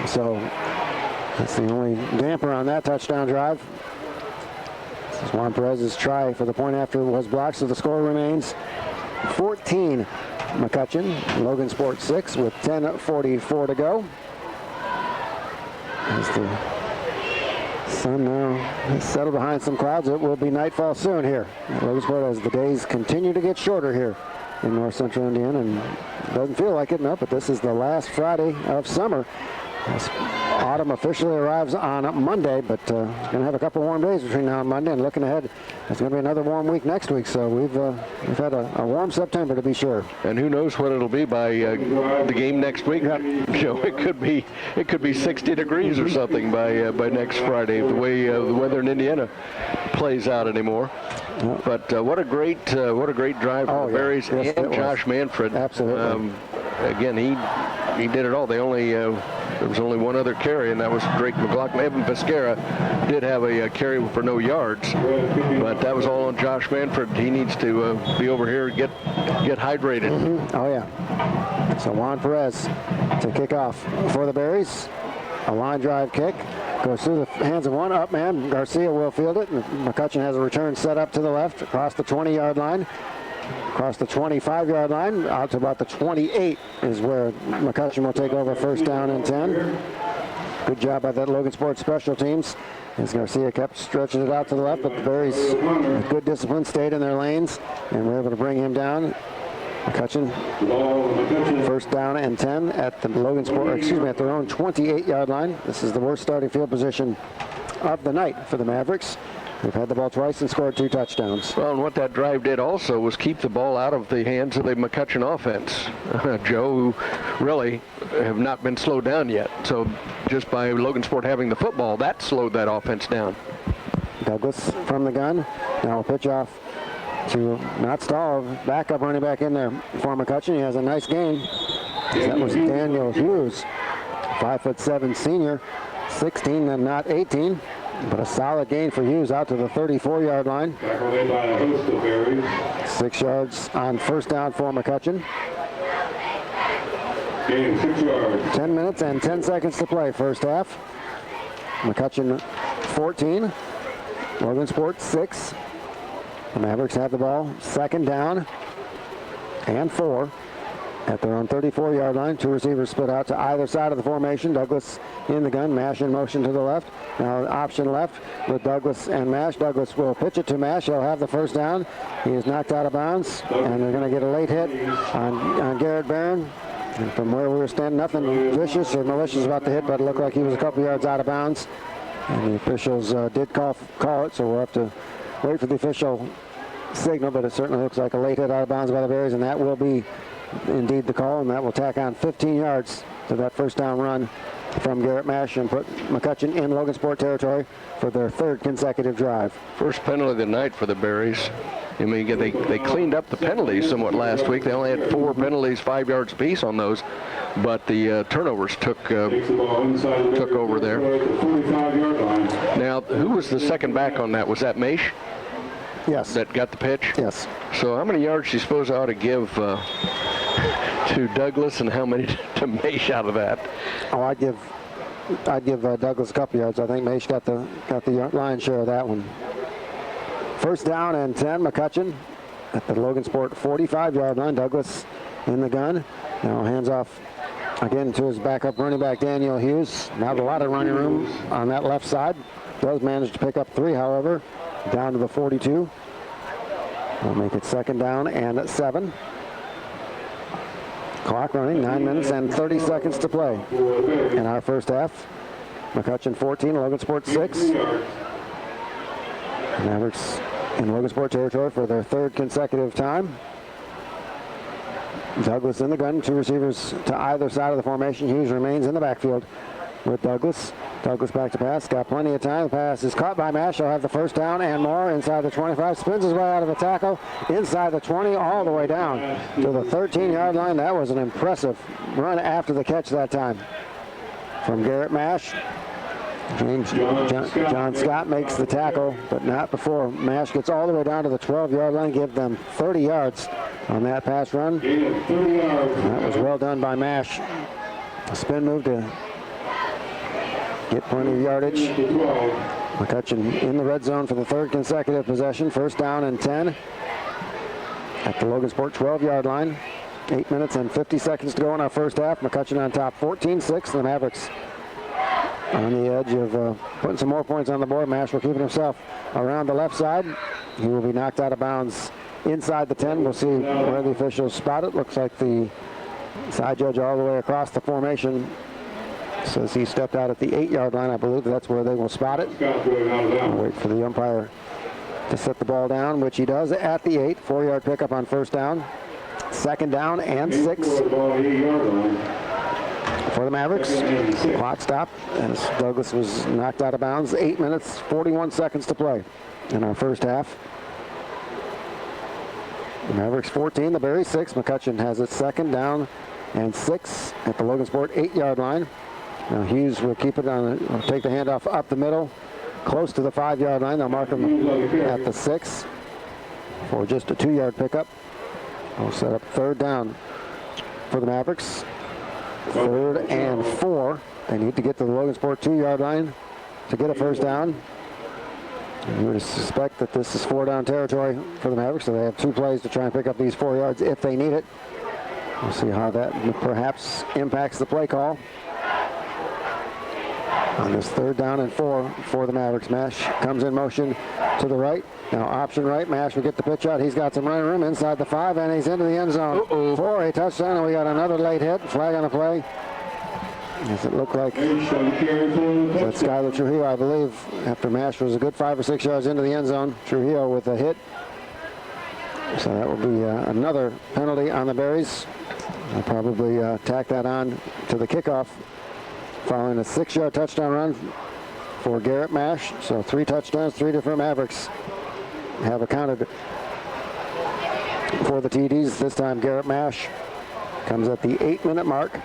So that's the only damper on that touchdown drive. This is Juan Perez's try for the point after was blocked, so the score remains 14 McCutcheon, Logansport 6 with 10:44 to go. As the sun now has settled behind some clouds, it will be nightfall soon here at Logansport as the days continue to get shorter here in north central Indiana, and it doesn't feel like it, no, but this is the last Friday of summer. Autumn officially arrives on Monday, but it's going to have a couple warm days between now and Monday, and looking ahead, it's going to be another warm week next week, so we've had a warm September to be sure. And who knows what it'll be by the game next week. Joe, it could be 60 degrees or something by next Friday, the way the weather in Indiana plays out anymore. But what a great drive for the Berries and Josh Manfred. Absolutely. Again, he did it all. There was only one other carry, and that was Drake McLaughlin. Evan Pescara did have a carry for no yards, but that was all on Josh Manfred. He needs to be over here and get hydrated. Mm-hmm. Oh, yeah. So Juan Perez to kick off for the Berries. A line drive kick. Goes through the hands of one up man. Garcia will field it. And McCutcheon has a return set up to the left across the 20-yard line. Across the 25-yard line, out to about the 28 is where McCutcheon will take over first down and 10. Good job by that Logansport special teams, as Garcia kept stretching it out to the left, but the Berries, with good discipline, stayed in their lanes and were able to bring him down. McCutcheon, first down and 10 at the at their own 28-yard line. This is the worst starting field position of the night for the Mavericks. They've had the ball twice and scored 2 touchdowns. Well, and what that drive did also was keep the ball out of the hands of the McCutcheon offense. Joe, who really have not been slowed down yet. So just by Logansport having the football, that slowed that offense down. Douglas from the gun. Now a pitch off to not Stahl, backup running back in there for McCutcheon. He has a nice gain. That was Daniel Hughes, 5'7" senior, 16 and not 18. But a solid gain for Hughes out to the 34-yard line. 6 yards on first down for McCutcheon. Gain 6 yards. 10 minutes and 10 seconds to play first half. McCutcheon 14, Logansport 6. The Mavericks have the ball second down and 4 at their own 34-yard line. 2 receivers split out to either side of the formation. Douglas in the gun, Mash in motion to the left. Now option left with Douglas and Mash. Douglas will pitch it to Mash. He'll have the first down. He is knocked out of bounds, and they're going to get a late hit on Garrett Barron. And from where we were standing, nothing vicious or malicious about the hit, but it looked like he was a couple yards out of bounds. And the officials did call it, so we'll have to wait for the official signal, but it certainly looks like a late hit out of bounds by the Berries, and that will be indeed the call, and that will tack on 15 yards to that first down run from Garrett Mash and put McCutcheon in Logansport territory for their third consecutive drive. First penalty of the night for the Berries. I mean, they cleaned up the penalties somewhat last week. They only had 4 penalties, 5 yards apiece on those, but the turnovers took over there. Now, who was the second back on that? Was that Maish? Yes. That got the pitch? Yes. So how many yards do you suppose I ought to give to Douglas, and how many to Maish out of that? Oh, I'd give Douglas a couple yards. I think Maish got the lion's share of that one. First down and 10, McCutcheon at the Logansport 45-yard line. Douglas in the gun. Now hands off again to his backup running back, Daniel Hughes. Not a lot of running room on that left side. Does manage to pick up 3, however, down to the 42. We'll make it second down and 7. Clock running, 9 minutes and 30 seconds to play in our first half. McCutcheon 14, Logansport 6. Mavericks in Logansport territory for their third consecutive time. Douglas in the gun, 2 receivers to either side of the formation. Hughes remains in the backfield with Douglas. Douglas back to pass, got plenty of time. The pass is caught by Mash. He'll have the first down and more inside the 25. Spins his way out of the tackle, inside the 20, all the way down to the 13-yard line. That was an impressive run after the catch that time from Garrett Mash. John Scott makes the tackle, but not before Mash gets all the way down to the 12-yard line. Give them 30 yards on that pass run. That was well done by Mash. A spin move to get plenty of yardage. McCutcheon in the red zone for the third consecutive possession. First down and 10 at the Logansport 12-yard line. 8 minutes and 50 seconds to go in our first half. McCutcheon on top, 14-6. The Mavericks on the edge of putting some more points on the board. Mash will keep it himself around the left side. He will be knocked out of bounds inside the 10. We'll see where the officials spot it. Looks like the side judge all the way across the formation says he stepped out at the 8-yard line. I believe that's where they will spot it. We'll wait for the umpire to set the ball down, which he does at the 8. 4-yard pickup on first down. Second down and 6 for the Mavericks. Clock stopped as Douglas was knocked out of bounds. 8 minutes, 41 seconds to play in our first half. The Mavericks 14, the Berries 6. McCutcheon has it second down and 6 at the Logansport 8-yard line. Now Hughes will keep it on, will take the handoff up the middle, close to the 5-yard line. They'll mark him at the 6 for just a 2-yard pickup. We'll set up third down for the Mavericks. Third and 4. They need to get to the Logansport 2-yard line to get a first down. And you would suspect that this is 4-down territory for the Mavericks, so they have 2 plays to try and pick up these 4 yards if they need it. We'll see how that perhaps impacts the play call on this third down and 4 for the Mavericks. Mash comes in motion to the right. Now option right. Mash will get the pitch out. He's got some running room inside the 5, and he's into the end zone for a touchdown. And we got another late hit. Flag on the play. Does it look like that's Skylar Trujillo, I believe, after Mash was a good 5 or 6 yards into the end zone. Trujillo with a hit. So that will be another penalty on the Berries. I'll probably tack that on to the kickoff following a 6-yard touchdown run for Garrett Mash. So 3 touchdowns, 3 different Mavericks have accounted for the TDs. This time Garrett Mash comes at the 8-minute mark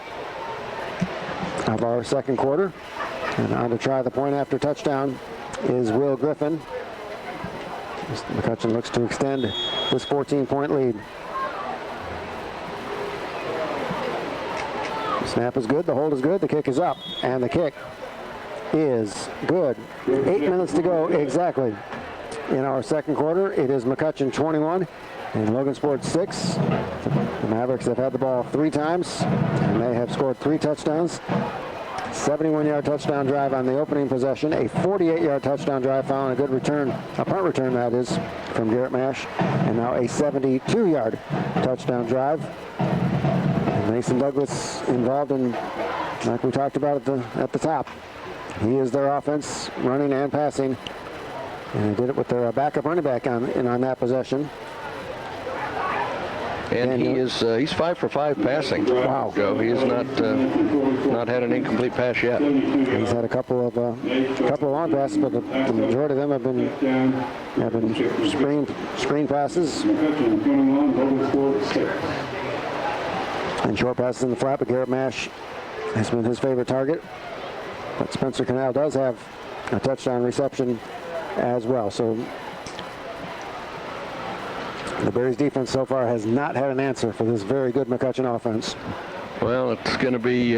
of our second quarter. And on to try the point after touchdown is Will Griffin. McCutcheon looks to extend this 14-point lead. Snap is good, the hold is good, the kick is up, and the kick is good. 8 minutes to go exactly in our second quarter. It is McCutcheon 21 and Logansport 6. The Mavericks have had the ball 3 times, and they have scored 3 touchdowns. 71-yard touchdown drive on the opening possession, a 48-yard touchdown drive following a good return, a punt return that is, from Garrett Mash, and now a 72-yard touchdown drive. And Mason Douglas involved in, like we talked about at the top, He is their offense, running and passing. And they did it with their backup running back on that possession. And he's 5 for 5 passing. Wow. Joe, he has not had an incomplete pass yet. He's had a couple of long passes, but the majority of them have been screen passes and short passes in the flat. But Garrett Mash has been his favorite target. But Spencer Canal does have a touchdown reception as well. So the Berries defense so far has not had an answer for this very good McCutcheon offense. Well, it's going to be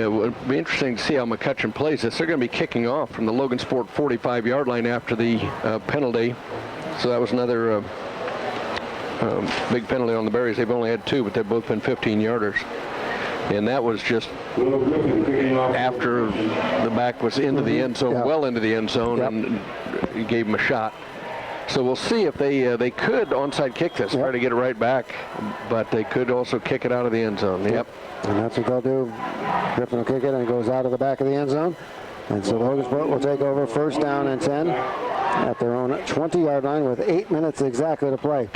interesting to see how McCutcheon plays this. They're going to be kicking off from the Logansport 45-yard line after the penalty. So that was another big penalty on the Berries. They've only had 2, but they've both been 15-yarders. And that was just after the back was into the end zone, well into the end zone, and he gave him a shot. So we'll see if they could onside kick this, try to get it right back, but they could also kick it out of the end zone. Yep. And that's what they'll do. Griffin will kick it, and it goes out of the back of the end zone. And so Logansport will take over 1st down and 10 at their own 20-yard line with 8 minutes exactly to play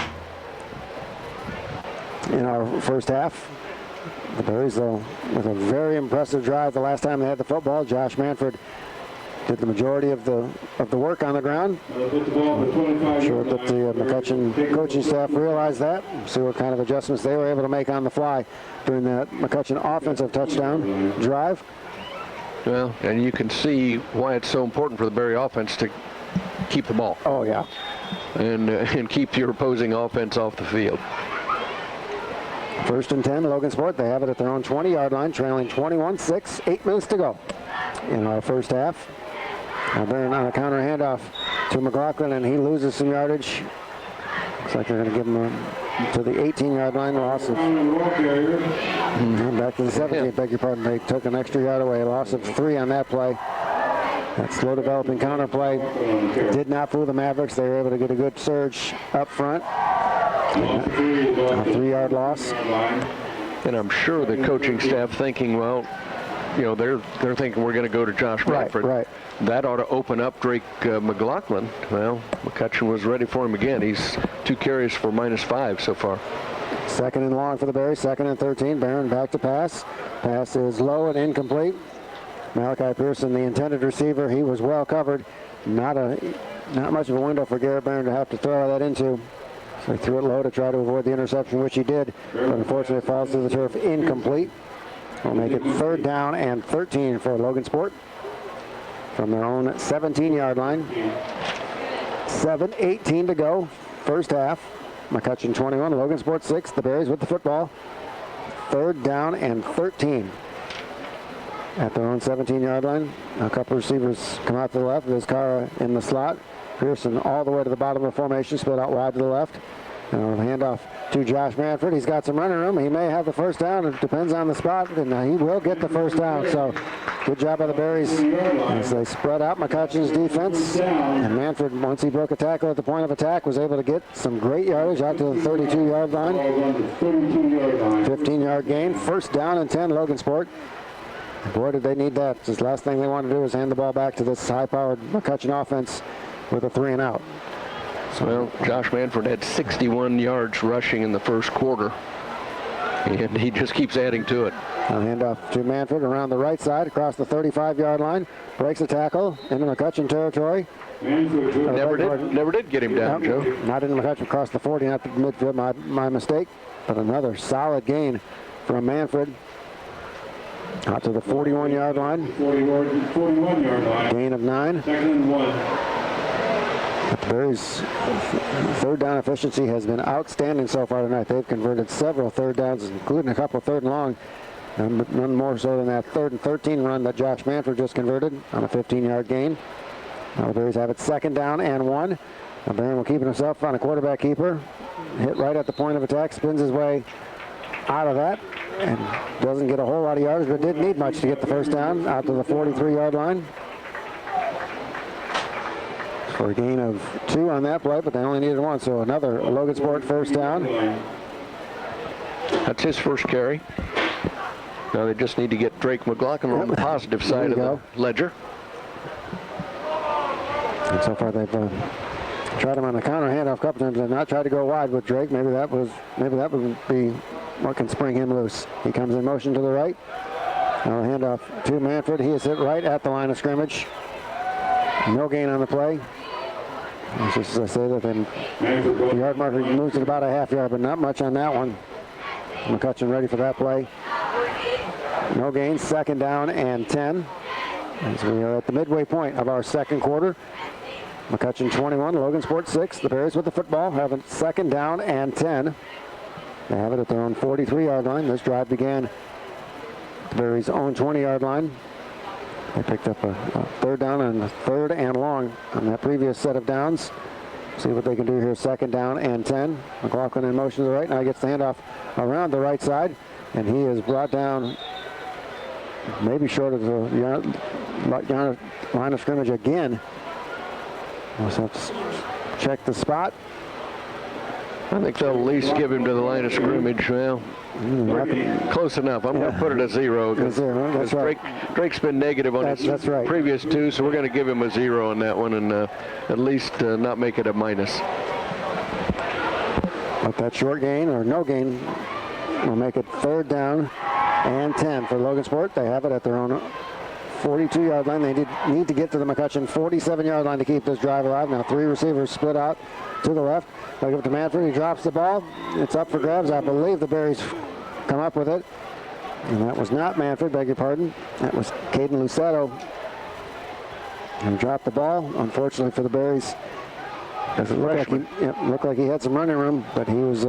in our first half. The Berries, though, with a very impressive drive the last time they had the football. Josh Manfred did the majority of the work on the ground. I'm sure that the McCutcheon coaching staff realized that. See what kind of adjustments they were able to make on the fly during that McCutcheon offensive touchdown drive. Well, and you can see why it's so important for the Berry offense to keep the ball. Oh, yeah. And keep your opposing offense off the field. 1st and 10, Logansport. They have it at their own 20-yard line, trailing 21-6, 8 minutes to go in our first half. Barron on a counter handoff to McLaughlin, and he loses some yardage. Looks like they're going to give him to the 18-yard line. Loss of back to the 17. Beg your pardon. They took an extra yard away. Loss of 3 on that play. That slow developing counter play did not fool the Mavericks. They were able to get a good surge up front. A 3-yard loss. And I'm sure the coaching staff thinking, well, you know, they're thinking we're going to go to Josh Manfred. Right. That ought to open up Drake McLaughlin. Well, McCutcheon was ready for him again. He's 2 carries for -5 so far. 2nd and long for the Berries. 2nd and 13. Barron back to pass. Pass is low and incomplete. Malachi Pearson, the intended receiver, he was well covered. Not much of a window for Garrett Barron to have to throw that into. So he threw it low to try to avoid the interception, which he did. But unfortunately, it falls to the turf incomplete. We'll make it 3rd down and 13 for Logansport from their own 17-yard line. 7:18 to go, first half. McCutcheon 21, Logansport 6. The Berries with the football. 3rd down and 13 at their own 17-yard line. A couple receivers come out to the left. Vizcarra in the slot. Pearson all the way to the bottom of the formation, split out wide to the left. And a handoff to Josh Manfred. He's got some running room. He may have the 1st down. It depends on the spot, and he will get the 1st down. So good job by the Berries as they spread out McCutcheon's defense. And Manfred, once he broke a tackle at the point of attack, was able to get some great yardage out to the 32-yard line. 15-yard gain. 1st down and 10, Logansport. Boy, did they need that. The last thing they want to do is hand the ball back to this high-powered McCutcheon offense with a 3 and out. Well, Josh Manfred had 61 yards rushing in the first quarter, and he just keeps adding to it. A handoff to Manfred around the right side across the 35-yard line. Breaks a tackle into McCutcheon territory. Never did get him down, Joe. Not into McCutcheon, across the 40, not the midfield, my mistake. But another solid gain from Manfred. Out to the 41-yard line. 41-yard line. Gain of 9. 2nd and 1. The Berries' 3rd down efficiency has been outstanding so far tonight. They've converted several 3rd downs, including a couple 3rd and long. None more so than that 3rd and 13 run that Josh Manfred just converted on a 15-yard gain. Now the Berries have it 2nd down and 1. Now Barron will keep it himself on a quarterback keeper. Hit right at the point of attack, spins his way out of that, and doesn't get a whole lot of yards, but didn't need much to get the 1st down out to the 43-yard line. For a gain of 2 on that play, but they only needed 1, so another Logansport 1st down. That's his first carry. Now they just need to get Drake McLaughlin on the positive side of the ledger. And so far they've tried him on the counter handoff a couple times. They've not tried to go wide with Drake. Maybe that would be what can spring him loose. He comes in motion to the right. Now handoff to Manfred. He is hit right at the line of scrimmage. No gain on the play. It's just as I say that the yard marker moves it about a half yard, but not much on that one. McCutcheon ready for that play. No gain, second down and 10. As we are at the midway point of our second quarter. McCutcheon 21, Logansport 6. The Bears with the football have a second down and 10. They have it at their own 43-yard line. This drive began at the Bears' own 20-yard line. They picked up a third down and a third and long on that previous set of downs. See what they can do here. Second down and 10. McLaughlin in motion to the right. Now he gets the handoff around the right side. And he is brought down maybe short of the line of scrimmage again. We'll have to check the spot. I think they'll at least give him to the line of scrimmage. Well, close enough. I'm going to put it at 0. That's right. Drake's been negative on his previous 2, so we're going to give him a 0 on that one and at least not make it a minus. But that short gain or no gain will make it third down and 10 for Logansport. They have it at their own 42-yard line. They need to get to the McCutcheon 47-yard line to keep this drive alive. Now 3 receivers split out to the left. They give it to Manfred. He drops the ball. It's up for grabs. I believe the Berries come up with it. And that was not Manfred, beg your pardon. That was Caden Lusetto. And dropped the ball, unfortunately for the Berries. Doesn't look like he had some running room, but he was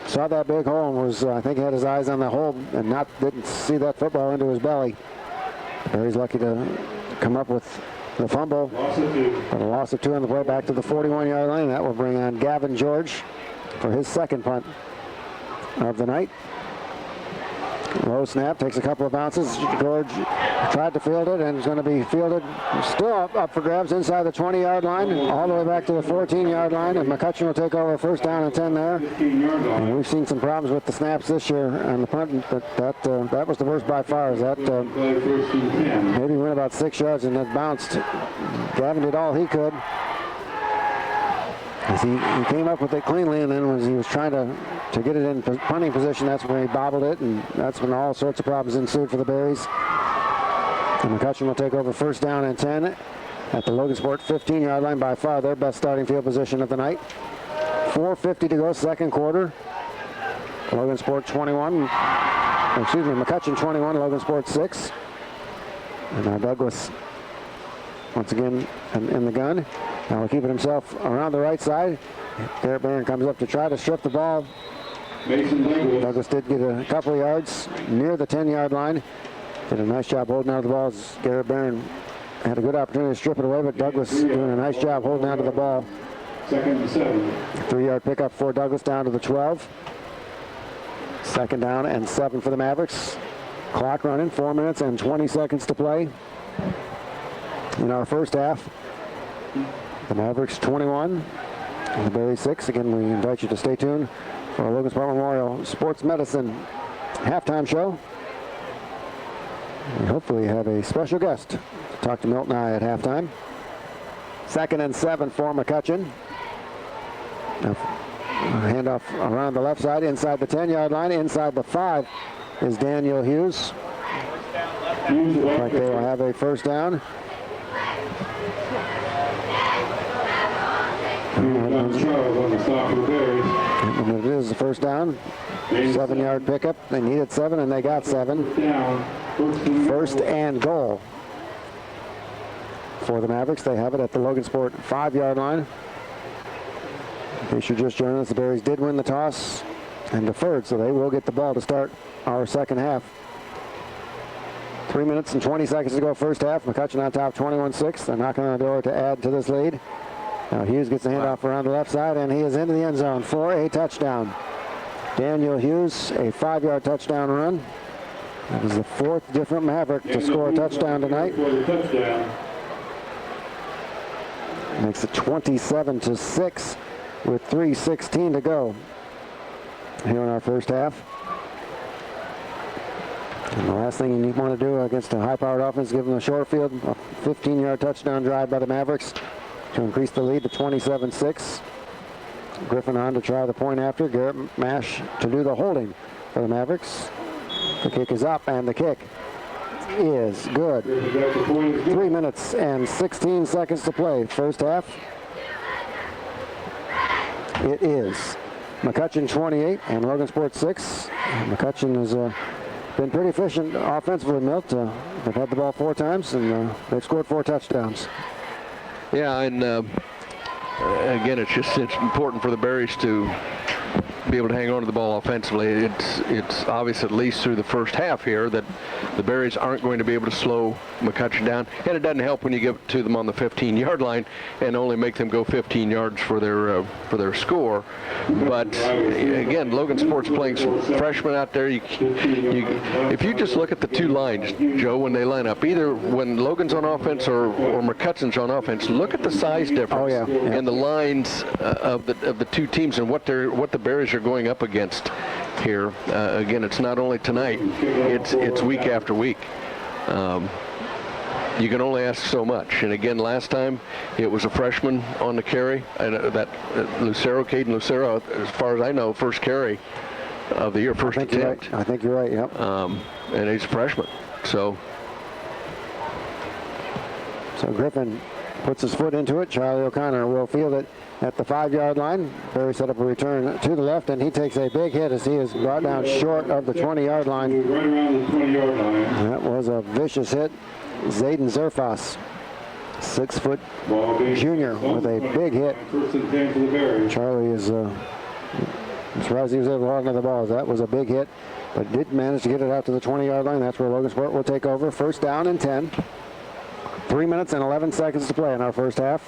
saw that big hole and was I think he had his eyes on the hole and didn't see that football into his belly. Berries lucky to come up with the fumble. But a loss of 2 on the play back to the 41-yard line. That will bring on Gavin George for his second punt of the night. Low snap, takes a couple of bounces. George tried to field it and is going to be fielded still up for grabs inside the 20-yard line, all the way back to the 14-yard line, and McCutcheon will take over first down and 10 there. And we've seen some problems with the snaps this year on the punt, but that was the worst by far. That maybe went about 6 yards and then bounced. Gavin did all he could. As he came up with it cleanly, and then he was trying to get it in punting position, that's when he bobbled it, and that's when all sorts of problems ensued for the Berries. And McCutcheon will take over first down and 10 at the Logansport 15-yard line, by far their best starting field position of the night. 4:50 to go, second quarter. McCutcheon 21, Logansport 6. And now Douglas once again in the gun. Now he'll keep it himself around the right side. Garrett Barron comes up to try to strip the ball. Douglas did get a couple of yards near the 10-yard line. Did a nice job holding out the ball. Garrett Barron had a good opportunity to strip it away, but Douglas doing a nice job holding on to the ball. Second and 7. 3-yard pickup for Douglas down to the 12. Second down and 7 for the Mavericks. Clock running, 4 minutes and 20 seconds to play in our first half. The Mavericks 21, and the Berries 6. Again, we invite you to stay tuned for our Logansport Memorial Sports Medicine halftime show. We hopefully have a special guest to talk to Milton and I at halftime. Second and 7 for McCutcheon. Now, handoff around the left side, inside the 10-yard line, inside the 5 is Daniel Hughes. Looks like they will have a first down. And it is the first down. 7-yard pickup. They needed 7 and they got 7. First and goal for the Mavericks. They have it at the Logansport 5-yard line. In case you're just joining us, the Berries did win the toss and deferred, so they will get the ball to start our second half. 3 minutes and 20 seconds to go first half. McCutcheon on top 21-6. They're knocking on the door to add to this lead. Now Hughes gets the handoff around the left side, and he is into the end zone for a touchdown. Daniel Hughes, a 5-yard touchdown run. That is the 4th different Maverick to score a touchdown tonight. Makes it 27-6 with 3:16 to go here in our first half. And the last thing you want to do against a high-powered offense is give them a short field, a 15-yard touchdown drive by the Mavericks. to increase the lead to 27-6. Griffin on to try the point after. Garrett Mash to do the holding for the Mavericks. The kick is up, and the kick is good. 3 minutes and 16 seconds to play. First half. It is McCutcheon 28 and Logansport 6. McCutcheon has been pretty efficient offensively, Milt. They've had the ball 4 times, and they've scored 4 touchdowns. Yeah, and again, it's important for the Berries to be able to hang on to the ball offensively. It's obvious, at least through the first half here, that the Berries aren't going to be able to slow McCutcheon down, and it doesn't help when you get to them on the 15-yard line and only make them go 15 yards for their score. But again, Logansport's playing some freshmen out there. If you just look at the 2 lines, Joe, when they line up, either when Logan's on offense or McCutcheon's on offense, look at the size difference and the lines of the 2 teams and what the Berries are going up against here. Again, it's not only tonight; it's week after week. You can only ask so much. And again, last time it was a freshman on the carry, and Caden Lucero, as far as I know, first carry of the year, first attempt. I think you're right. Yep. And he's a freshman, so Griffin puts his foot into it. Charlie O'Connor will field it at the 5-yard line. Berry set up a return to the left, and he takes a big hit as he is brought down short of the 20-yard line. Right around the 20-yard line. That was a vicious hit. Zayden Zerfas, 6-foot junior, with a big hit. First and 10 for the Berries. Charlie is surprised he was able to hold on to the ball. That was a big hit, but did manage to get it out to the 20-yard line. That's where Logansport will take over. First down and 10. 3 minutes and 11 seconds to play in our first half.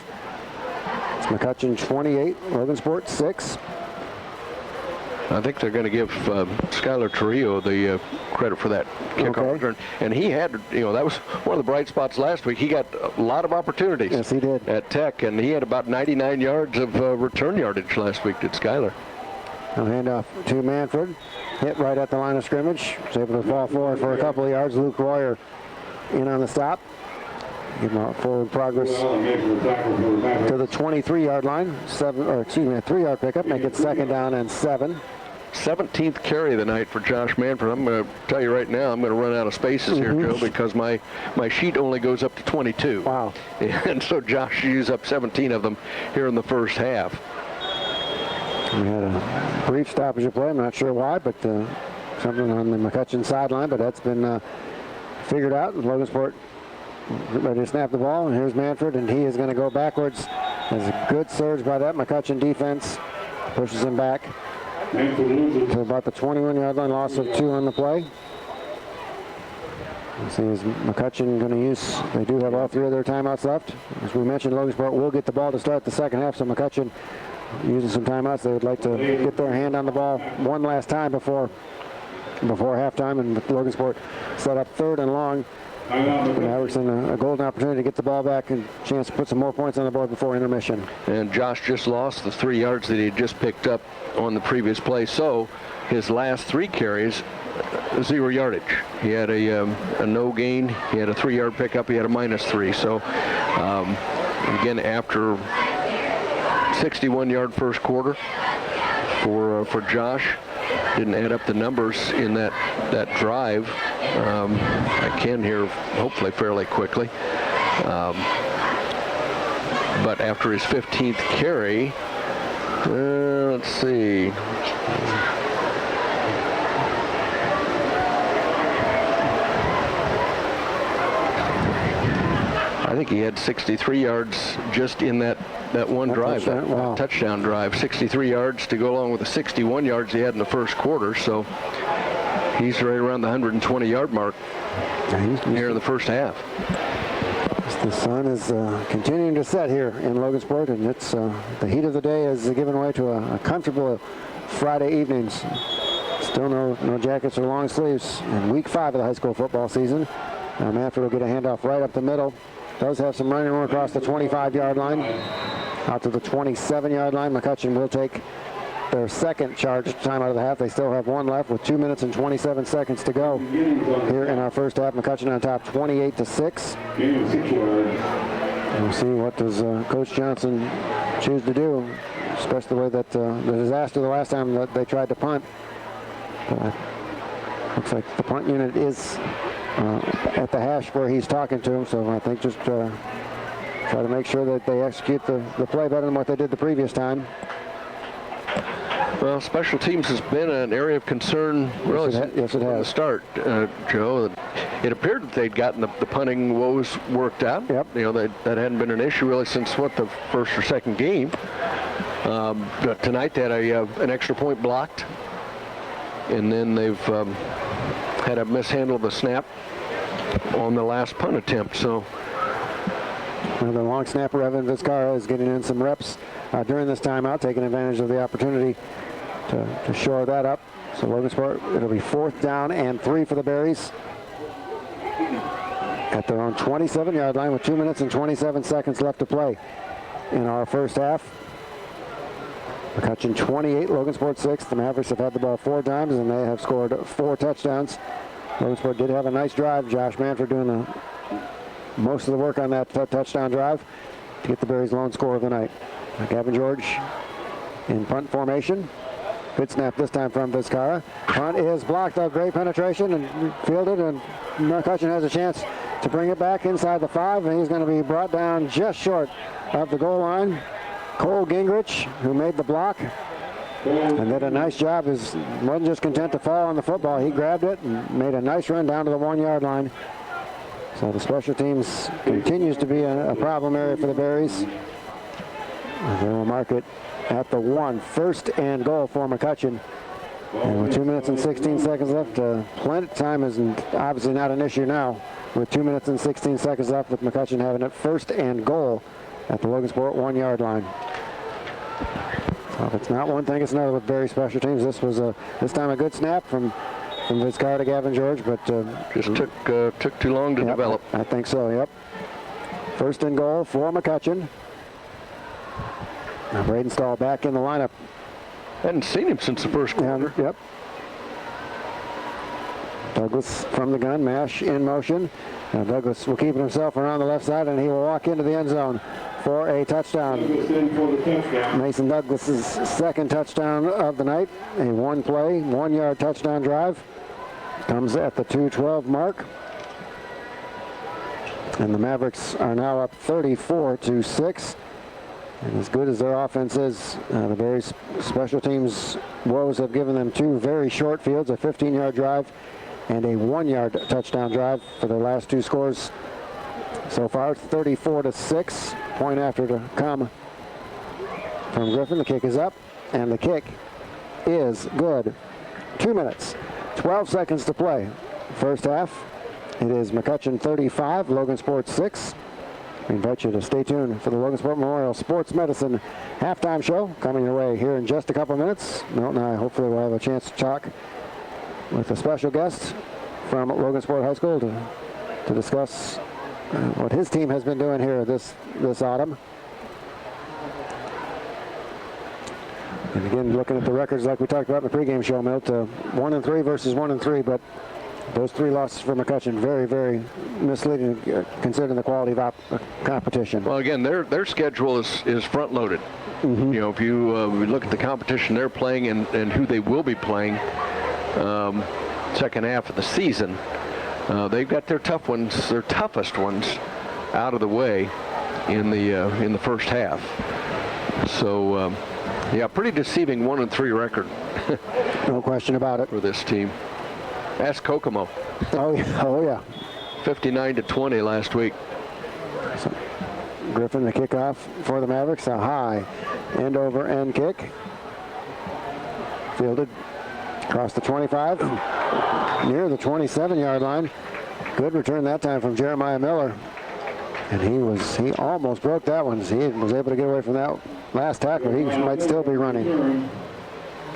It's McCutcheon 28, Logansport 6. I think they're going to give Skylar Torrio the credit for that kickoff return. And he had, that was one of the bright spots last week. He got a lot of opportunities. Yes, he did. At Tech, and he had about 99 yards of return yardage last week, did Skylar. A handoff to Manfred. Hit right at the line of scrimmage. Was able to fall forward for a couple of yards. Luke Royer in on the stop. Give him a forward progress to the 23-yard line. A 3-yard pickup. Make it 2nd down and 7. 17th carry of the night for Josh Manfred. I'm going to tell you right now, I'm going to run out of spaces here, Joe, because my sheet only goes up to 22. Wow. And so Josh used up 17 of them here in the first half. We had a brief stoppage of play. I'm not sure why, but something on the McCutcheon sideline, but that's been figured out. Logansport ready to snap the ball, and here's Manfred, and he is going to go backwards. There's a good surge by that McCutcheon defense. Pushes him back to about the 21-yard line, loss of 2 on the play. Let's see, is McCutcheon going to use, they do have all 3 of their timeouts left. As we mentioned, Logansport will get the ball to start the second half, so McCutcheon using some timeouts. They would like to get their hand on the ball one last time before halftime, and Logansport set up 3rd and long. The Mavericks in a golden opportunity to get the ball back and a chance to put some more points on the board before intermission. And Josh just lost the 3 yards that he had just picked up on the previous play, so his last 3 carries, 0 yardage. He had a no gain, he had a 3-yard pickup, he had a -3. So again, after 61-yard first quarter for Josh, didn't add up the numbers in that drive. I can here hopefully fairly quickly. But after his 15th carry, let's see. I think he had 63 yards just in that one drive, that touchdown drive. 63 yards to go along with the 61 yards he had in the first quarter. So he's right around the 120-yard mark here in the first half. The sun is continuing to set here in Logansport, and it's the heat of the day is giving way to a comfortable Friday evenings. Still no jackets or long sleeves in week 5 of the high school football season. Manfred will get a handoff right up the middle. Does have some running room across the 25-yard line. Out to the 27-yard line. McCutcheon will take their second charge time out of the half. They still have 1 left with 2 minutes and 27 seconds to go here in our first half. McCutcheon on top 28-6. We'll see what does Coach Johnson choose to do, especially the way that the disaster the last time that they tried to punt. Looks like the punt unit is at the hash where he's talking to him, so I think just try to make sure that they execute the play better than what they did the previous time. Well, special teams has been an area of concern really yes, it has. From the start, Joe. It appeared that they'd gotten the punting woes worked out. Yep. You know, that hadn't been an issue really since, the first or second game. But tonight they had an extra point blocked. And then they've had a mishandle of the snap on the last punt attempt. So well, the long snapper, Evan Vizcarra, is getting in some reps during this timeout, taking advantage of the opportunity to shore that up. So Logansport, it'll be 4th down and 3 for the Berries at their own 27-yard line with 2 minutes and 27 seconds left to play in our first half. McCutcheon 28, Logansport 6. The Mavericks have had the ball 4 times and they have scored 4 touchdowns. Logansport did have a nice drive. Josh Manford doing most of the work on that touchdown drive to get the Berries' lone score of the night. Gavin George in punt formation. Good snap this time from Vizcarra. Punt is blocked. A great penetration and fielded, and McCutcheon has a chance to bring it back inside the 5, and he's going to be brought down just short of the goal line. Cole Gingrich, who made the block and did a nice job, wasn't just content to fall on the football. He grabbed it and made a nice run down to the 1-yard line. So the special teams continues to be a problem area for the Berries. They will mark it at the 1. 1st and goal for McCutcheon. And with 2 minutes and 16 seconds left, plenty of time is obviously not an issue now. With 2 minutes and 16 seconds left, with McCutcheon having it 1st and goal at the Logansport 1-yard line. So if it's not one thing, it's another with very special teams. This was this time a good snap from Vizcarra to Gavin George, but just took too long to develop. I think so. Yep. 1st and goal for McCutcheon. Now Braden Stahl back in the lineup. Hadn't seen him since the first quarter. Yep. Douglas from the gun, Mash in motion. Now Douglas will keep it himself around the left side, and he will walk into the end zone for a touchdown. Mason Douglas's 2nd touchdown of the night. A 1-play, 1-yard touchdown drive. Comes at the 2:12 mark. And the Mavericks are now up 34-6. And as good as their offense is, the Berries special teams woes have given them 2 very short fields, a 15-yard drive and a 1-yard touchdown drive for their last 2 scores so far. 34-6. Point after to come from Griffin. The kick is up, and the kick is good. 2 minutes, 12 seconds to play. First half, it is McCutcheon 35, Logansport 6. We invite you to stay tuned for the Logansport Memorial Sports Medicine halftime show coming your way here in just a couple minutes. Milton and I hopefully will have a chance to talk with a special guest from Logansport High School to discuss what his team has been doing here this autumn. And again, looking at the records like we talked about in the pregame show, Milt, 1-3 versus 1-3, but those 3 losses for McCutcheon, very, very misleading considering the quality of competition. Well, again, their schedule is front-loaded. Mm-hmm. You know, if you look at the competition they're playing and who they will be playing second half of the season, they've got their toughest ones out of the way in the first half. So, yeah, pretty deceiving 1-3 record. No question about it. For this team. Ask Kokomo. Oh yeah. 59-20 last week. So, Griffin, the kickoff for the Mavericks, a high end-over-end kick. Fielded across the 25, near the 27-yard line. Good return that time from Jeremiah Miller. And he almost broke that one. He was able to get away from that last tackle. He might still be running.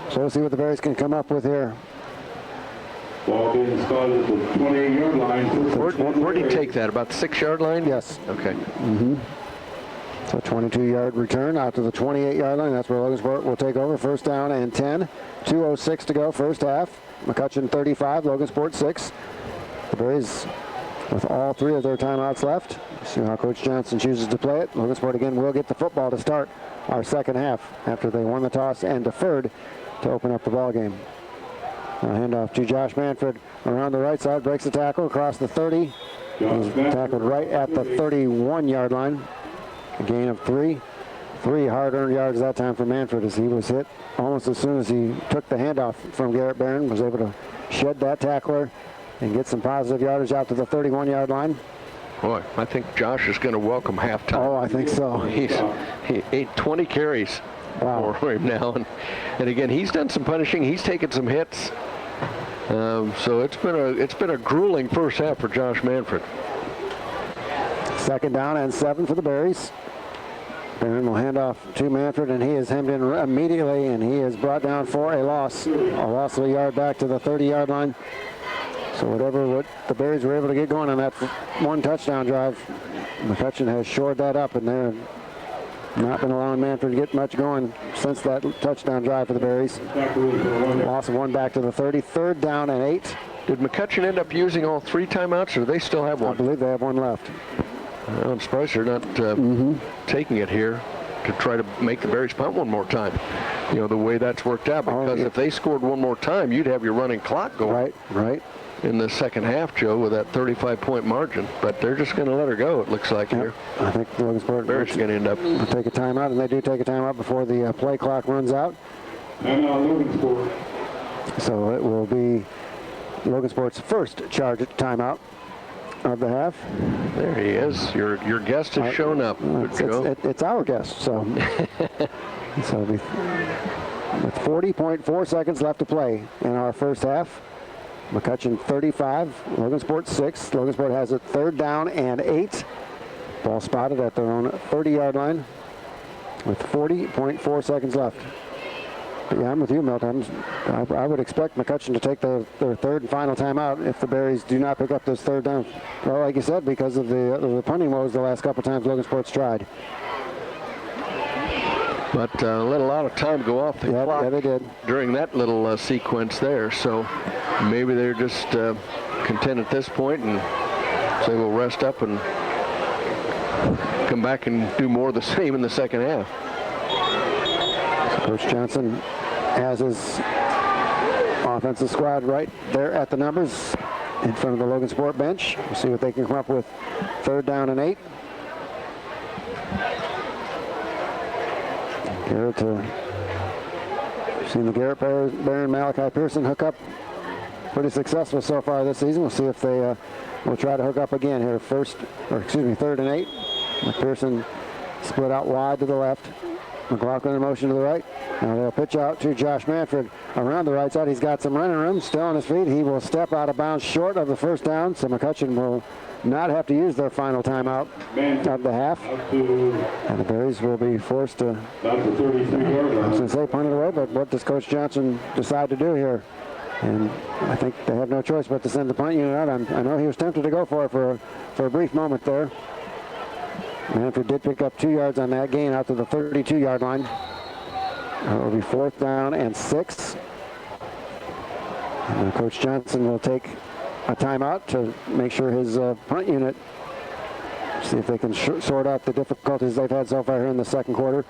So we'll see what the Berries can come up with here. Ball being spotted at the 28-yard line. Where'd he take that? About the 6-yard line? Yes. Okay. Mm-hmm. So 22-yard return out to the 28-yard line. That's where Logansport will take over. 1st down and 10. 2:06 to go, first half. McCutcheon 35, Logansport 6. The Berries with all 3 of their timeouts left. See how Coach Johnson chooses to play it. Logansport again will get the football to start our second half after they won the toss and deferred to open up the ball game. Handoff to Josh Manfred around the right side, breaks the tackle across the 30. He's tackled right at the 31-yard line. A gain of 3. 3 hard-earned yards that time for Manfred as he was hit almost as soon as he took the handoff from Garrett Barron, was able to shed that tackler and get some positive yardage out to the 31-yard line. Boy, I think Josh is going to welcome halftime. Oh, I think so. He ate 20 carries for him now. And again, he's done some punishing. He's taken some hits. So it's been a grueling first half for Josh Manfred. 2nd down and 7 for the Berries. Barron will hand off to Manfred, and he is hemmed in immediately, and he is brought down for a loss of a yard back to the 30-yard line. So what the Berries were able to get going on that 1 touchdown drive, McCutcheon has shored that up, and they're not been allowing Manfred to get much going since that touchdown drive for the Berries. Loss of 1 back to the 30. 3rd down and 8. Did McCutcheon end up using all 3 timeouts, or do they still have 1? I believe they have 1 left. Well, I'm surprised they're not taking it here to try to make the Berries punt 1 more time. You know, the way that's worked out, because if they scored 1 more time, you'd have your running clock going. Right. In the second half, Joe, with that 35-point margin. But they're just going to let her go, it looks like here. I think the Logansport Berries are going to end up. Take a timeout, and they do take a timeout before the play clock runs out. And now Logansport. So it will be Logansport's first charge at timeout of the half. There he is. Your guest has shown up. It's our guest, so so with 40.4 seconds left to play in our first half. McCutcheon 35, Logansport 6. Logansport has it 3rd down and 8. Ball spotted at their own 30-yard line with 40.4 seconds left. But yeah, I'm with you, Milt. I would expect McCutcheon to take their 3rd and final timeout if the Berries do not pick up this 3rd down. Well, like you said, because of the punting woes the last couple times Logansport's tried. But let a lot of time go off the clock. Yeah, they did. During that little sequence there. So maybe they're just content at this point and say we'll rest up and come back and do more of the same in the second half. Coach Johnson has his offensive squad right there at the numbers in front of the Logansport bench. We'll see what they can come up with. 3rd down and 8. Garrett, seen the Garrett Barron, Malachi Pearson hook up pretty successful so far this season. We'll see if they will try to hook up again here. 3rd and 8. McPherson split out wide to the left. McLaughlin in motion to the right. Now they'll pitch out to Josh Manfred around the right side. He's got some running room, still on his feet. He will step out of bounds short of the 1st down, so McCutcheon will not have to use their final timeout of the half. And the Berries will be forced to, I was going to say punt it away, but what does Coach Johnson decide to do here? And I think they have no choice but to send the punt unit out. I know he was tempted to go for it for a brief moment there. Manfred did pick up 2 yards on that gain out to the 32-yard line. It will be 4th down and 6. And Coach Johnson will take a timeout to make sure his punt unit, see if they can sort out the difficulties they've had so far here in the second quarter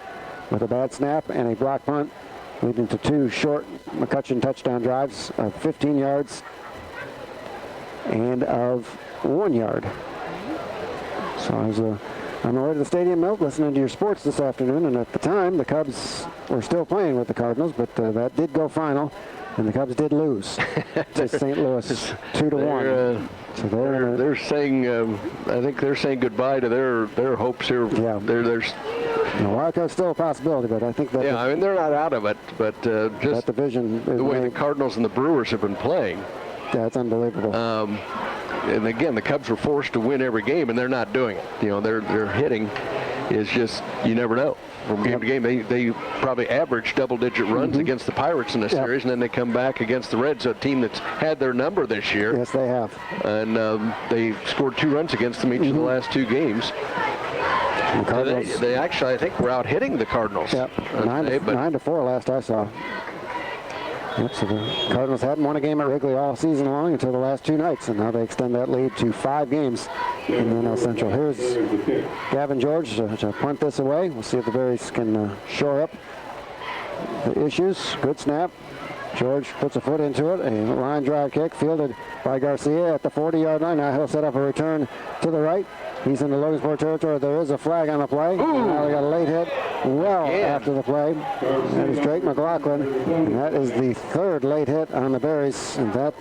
with a bad snap and a block punt, leading to 2 short McCutcheon touchdown drives of 15 yards and of 1 yard. So I was on the way to the stadium, Milt, listening to your sports this afternoon, and at the time the Cubs were still playing with the Cardinals, but that did go final, and the Cubs did lose to St. Louis 2-1. So they're saying, I think they're saying goodbye to their hopes here. Yeah. There's Wildcat's still a possibility, but I think that I mean they're not out of it, but just that division, the way the Cardinals and the Brewers have been playing. Yeah, it's unbelievable. And again, the Cubs were forced to win every game, and they're not doing it. You know, their hitting is just, you never know. From game to game, they probably average double-digit runs against the Pirates in this series, and then they come back against the Reds, a team that's had their number this year. Yes, they have. And they scored 2 runs against them each of the last 2 games. They actually, I think, were out hitting the Cardinals. Yep, 9-4 last I saw. Yep, so the Cardinals hadn't won a game at Wrigley all season long until the last 2 nights, and now they extend that lead to 5 games in the NL Central. Here's Gavin George to punt this away. We'll see if the Berries can shore up the issues. Good snap. George puts a foot into it. A line drive kick fielded by Garcia at the 40-yard line. Now he'll set up a return to the right. He's in the Logansport territory. There is a flag on the play. Now they got a late hit after the play. That is Drake McLaughlin. And that is the 3rd late hit on the Berries. And that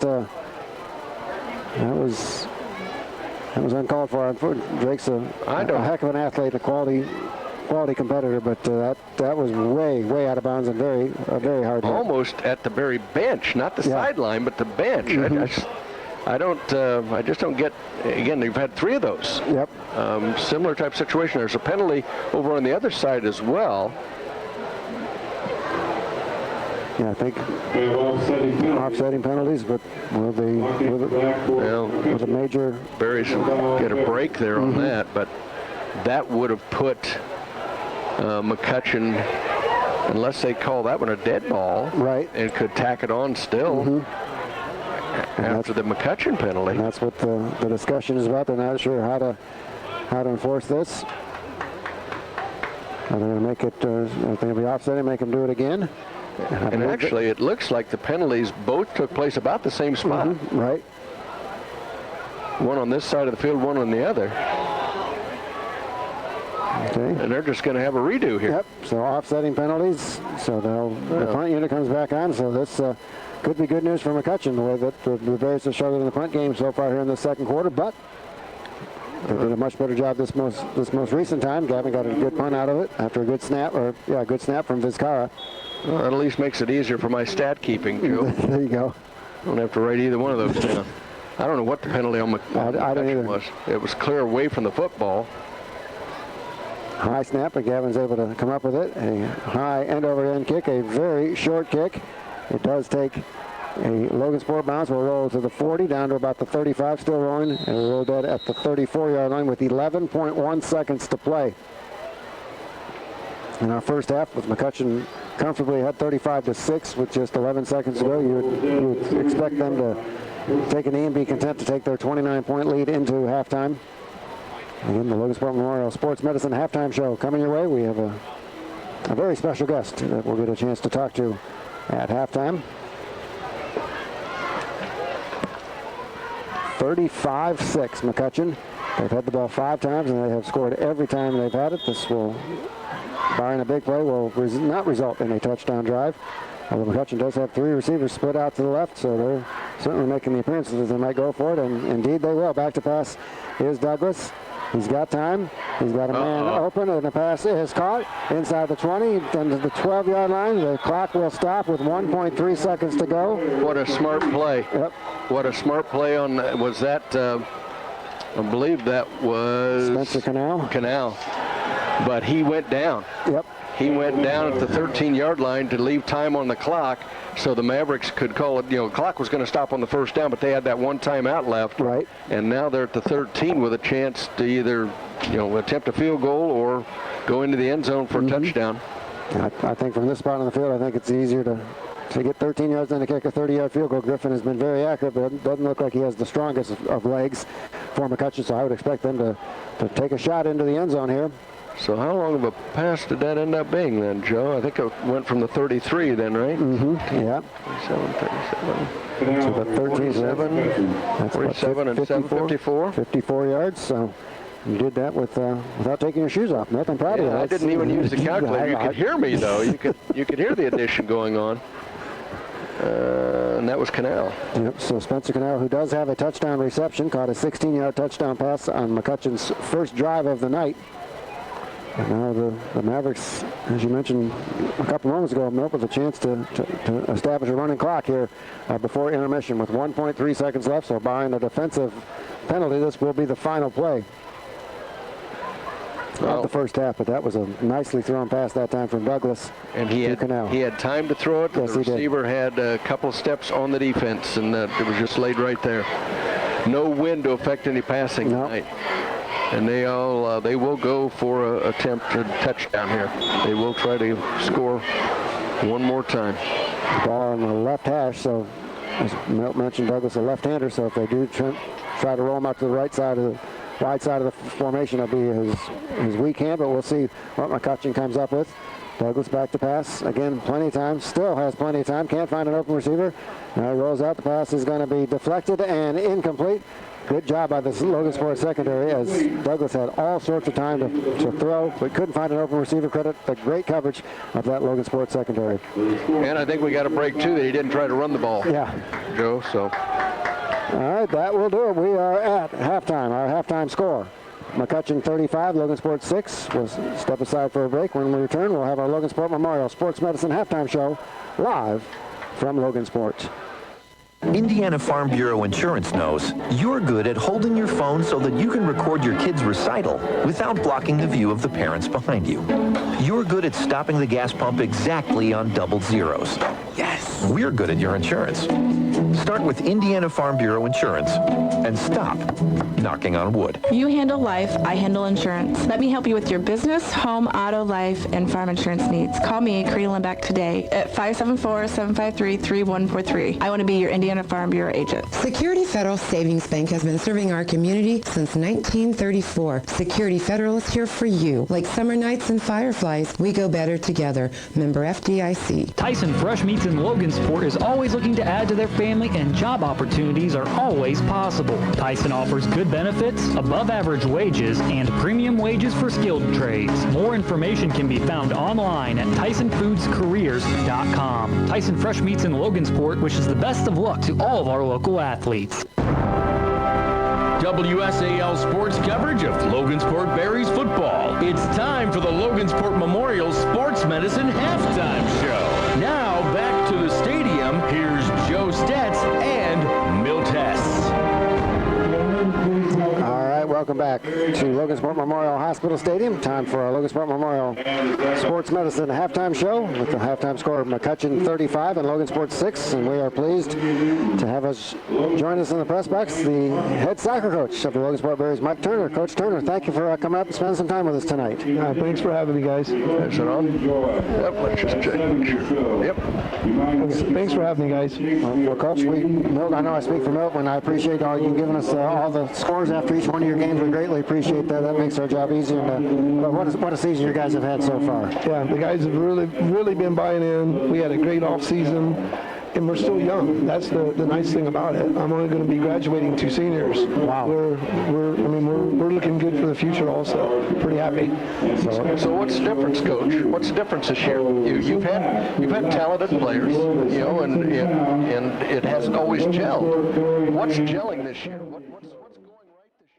was uncalled for. Drake's a heck of an athlete, a quality competitor, but that was way out of bounds and very hard hit. Almost at the very bench, not the sideline, but the bench. I just don't get. Again, they've had 3 of those. Yep. Similar type situation. There's a penalty over on the other side as well. Yeah, I think offsetting penalties, but with a major. Berries get a break there on that, but that would have put McCutcheon, unless they call that one a dead ball, right, and could tack it on still. After the McCutcheon penalty. And that's what the discussion is about. They're not sure how to enforce this. Are they going to make it? Are they going to be offsetting, make them do it again? And actually, it looks like the penalties both took place about the same spot. Right. One on this side of the field, one on the other. Okay. And they're just going to have a redo here. Yep. So offsetting penalties. So the punt unit comes back on. So this could be good news for McCutcheon, the way that the Bears have struggled in the punt game so far here in the 2nd quarter. But they did a much better job this most recent time. Gavin got a good punt out of it after a good snap, a good snap from Vizcarra. Well, that at least makes it easier for my stat keeping, Joe. There you go. I don't have to write either one of those down. I don't know what the penalty on McCutcheon was. It was clear away from the football. High snap, but Gavin's able to come up with it. A high end-over-end kick, a very short kick. It does take a Logansport bounce. We'll roll to the 40, down to about the 35, still rolling. And we'll roll that at the 34-yard line with 11.1 seconds to play. In our first half, with McCutcheon comfortably ahead 35-6 with just 11 seconds to go, you would expect them to take a knee and be content to take their 29-point lead into halftime. Again, the Logansport Memorial Sports Medicine halftime show coming your way. We have a very special guest that we'll get a chance to talk to at halftime. 35-6 McCutcheon. They've had the ball 5 times and they have scored every time they've had it. This will, barring a big play, will not result in a touchdown drive. Although McCutcheon does have 3 receivers split out to the left, so they're certainly making the appearances that they might go for it, and indeed they will. Back to pass is Douglas. He's got time. He's got a man open, and the pass is caught inside the 20, then to the 12-yard line. The clock will stop with 1.3 seconds to go. What a smart play. Yep. What a smart play on, was that, I believe that was Spencer Canal. But he went down. Yep. He went down at the 13-yard line to leave time on the clock, so the Mavericks could call it. The clock was going to stop on the first down, but they had that one timeout left. Right. And now they're at the 13 with a chance to either, attempt a field goal or go into the end zone for a touchdown. I think from this spot on the field, I think it's easier to get 13 yards than to kick a 30-yard field goal. Griffin has been very accurate, but it doesn't look like he has the strongest of legs for McCutcheon, so I would expect them to take a shot into the end zone here. So how long of a pass did that end up being then, Joe? I think it went from the 33 then, right? Yeah. 37, 37. So the 37. That's 47 and 7, 54. 54 yards, so you did that without taking your shoes off. Nothing proud of you. I didn't even use the calculator. You could hear me, though. You could hear the addition going on. And that was Canal. Yep, so Spencer Canal, who does have a touchdown reception, caught a 16-yard touchdown pass on McCutcheon's first drive of the night. And now the Mavericks, as you mentioned a couple moments ago, Milt, with a chance to establish a running clock here before intermission with 1.3 seconds left. So barring a defensive penalty, this will be the final play of the first half. But that was a nicely thrown pass that time from Douglas. And he had time to throw it. Yes, the receiver had a couple of steps on the defense, and it was just laid right there. No wind to affect any passing tonight. And they will go for an attempt to touchdown here. They will try to score One more time. Ball on the left hash, so as Milt mentioned, Douglas a left-hander, so if they do try to roll him out to the right side of the wide side of the formation, that'll be his weak hand, but we'll see what McCutcheon comes up with. Douglas back to pass. Again, plenty of time. Still has plenty of time. Can't find an open receiver. Now he rolls out. The pass is going to be deflected and incomplete. Good job by the Logan Sports secondary, as Douglas had all sorts of time to throw, but couldn't find an open receiver. Credit the great coverage of that Logan Sports secondary. And I think we got a break, too, that he didn't try to run the ball. Yeah. Joe, so. All right, that will do it. We are at halftime. Our halftime score: McCutcheon 35, Logan Sports 6. We'll step aside for a break. When we return, we'll have our Logan Sport Memorial Sports Medicine halftime show live from Logan Sports. Indiana Farm Bureau Insurance knows you're good at holding your phone so that you can record your kid's recital without blocking the view of the parents behind you. You're good at stopping the gas pump exactly on double zeros. Yes! We're good at your insurance. Start with Indiana Farm Bureau Insurance and stop knocking on wood. You handle life, I handle insurance. Let me help you with your business, home, auto, life, and farm insurance needs. Call me, Karina Lembeck, today at 574-753-3143. I want to be your Indiana Farm Bureau agent. Security Federal Savings Bank has been serving our community since 1934. Security Federal is here for you. Like summer nights and fireflies, we go better together. Member FDIC. Tyson Fresh Meats in Logansport is always looking to add to their family, and job opportunities are always possible. Tyson offers good benefits, above average wages, and premium wages for skilled trades. More information can be found online at TysonFoodsCareers.com. Tyson Fresh Meats in Logansport wishes the best of luck to all of our local athletes. WSAL sports coverage of Logansport Berries football. It's time for the Logansport Memorial Sports Medicine halftime show. Now back to the stadium. Here's Joe Stetz and Milt Hess. All right, welcome back to Logan Sport Memorial Hospital Stadium. Time for our Logan Sport Memorial Sports Medicine halftime show with the halftime score of McCutcheon 35 and Logan Sports 6. And we are pleased to have us join us in the press box, the head soccer coach of the Logan Sport Berries, Mike Turner. Coach Turner, thank you for coming up and spending some time with us tonight. Thanks for having me, guys. Is it on? Yep, let's just check. Yep. Thanks for having me, guys. Well, Coach, Milt, I know I speak for Milt when I appreciate all you giving us all the scores after each one of your games. We greatly appreciate that. That makes our job easier. But what a season you guys have had so far. Yeah, the guys have really been buying in. We had a great off season, and we're still young. That's the nice thing about it. I'm only going to be graduating 2 seniors. Wow. We're looking good for the future also. Pretty happy. So what's the difference, Coach? What's the difference this year? You've had talented players, and it hasn't always gelled. What's gelling this year? What's going right this year?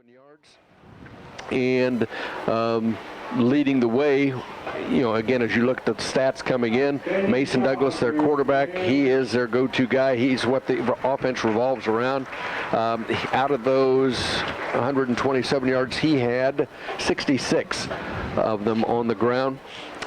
yards. And leading the way, again, as you look at the stats coming in, Mason Douglas, their quarterback, he is their go-to guy. He's what the offense revolves around. Out of those 127 yards, he had 66 of them on the ground.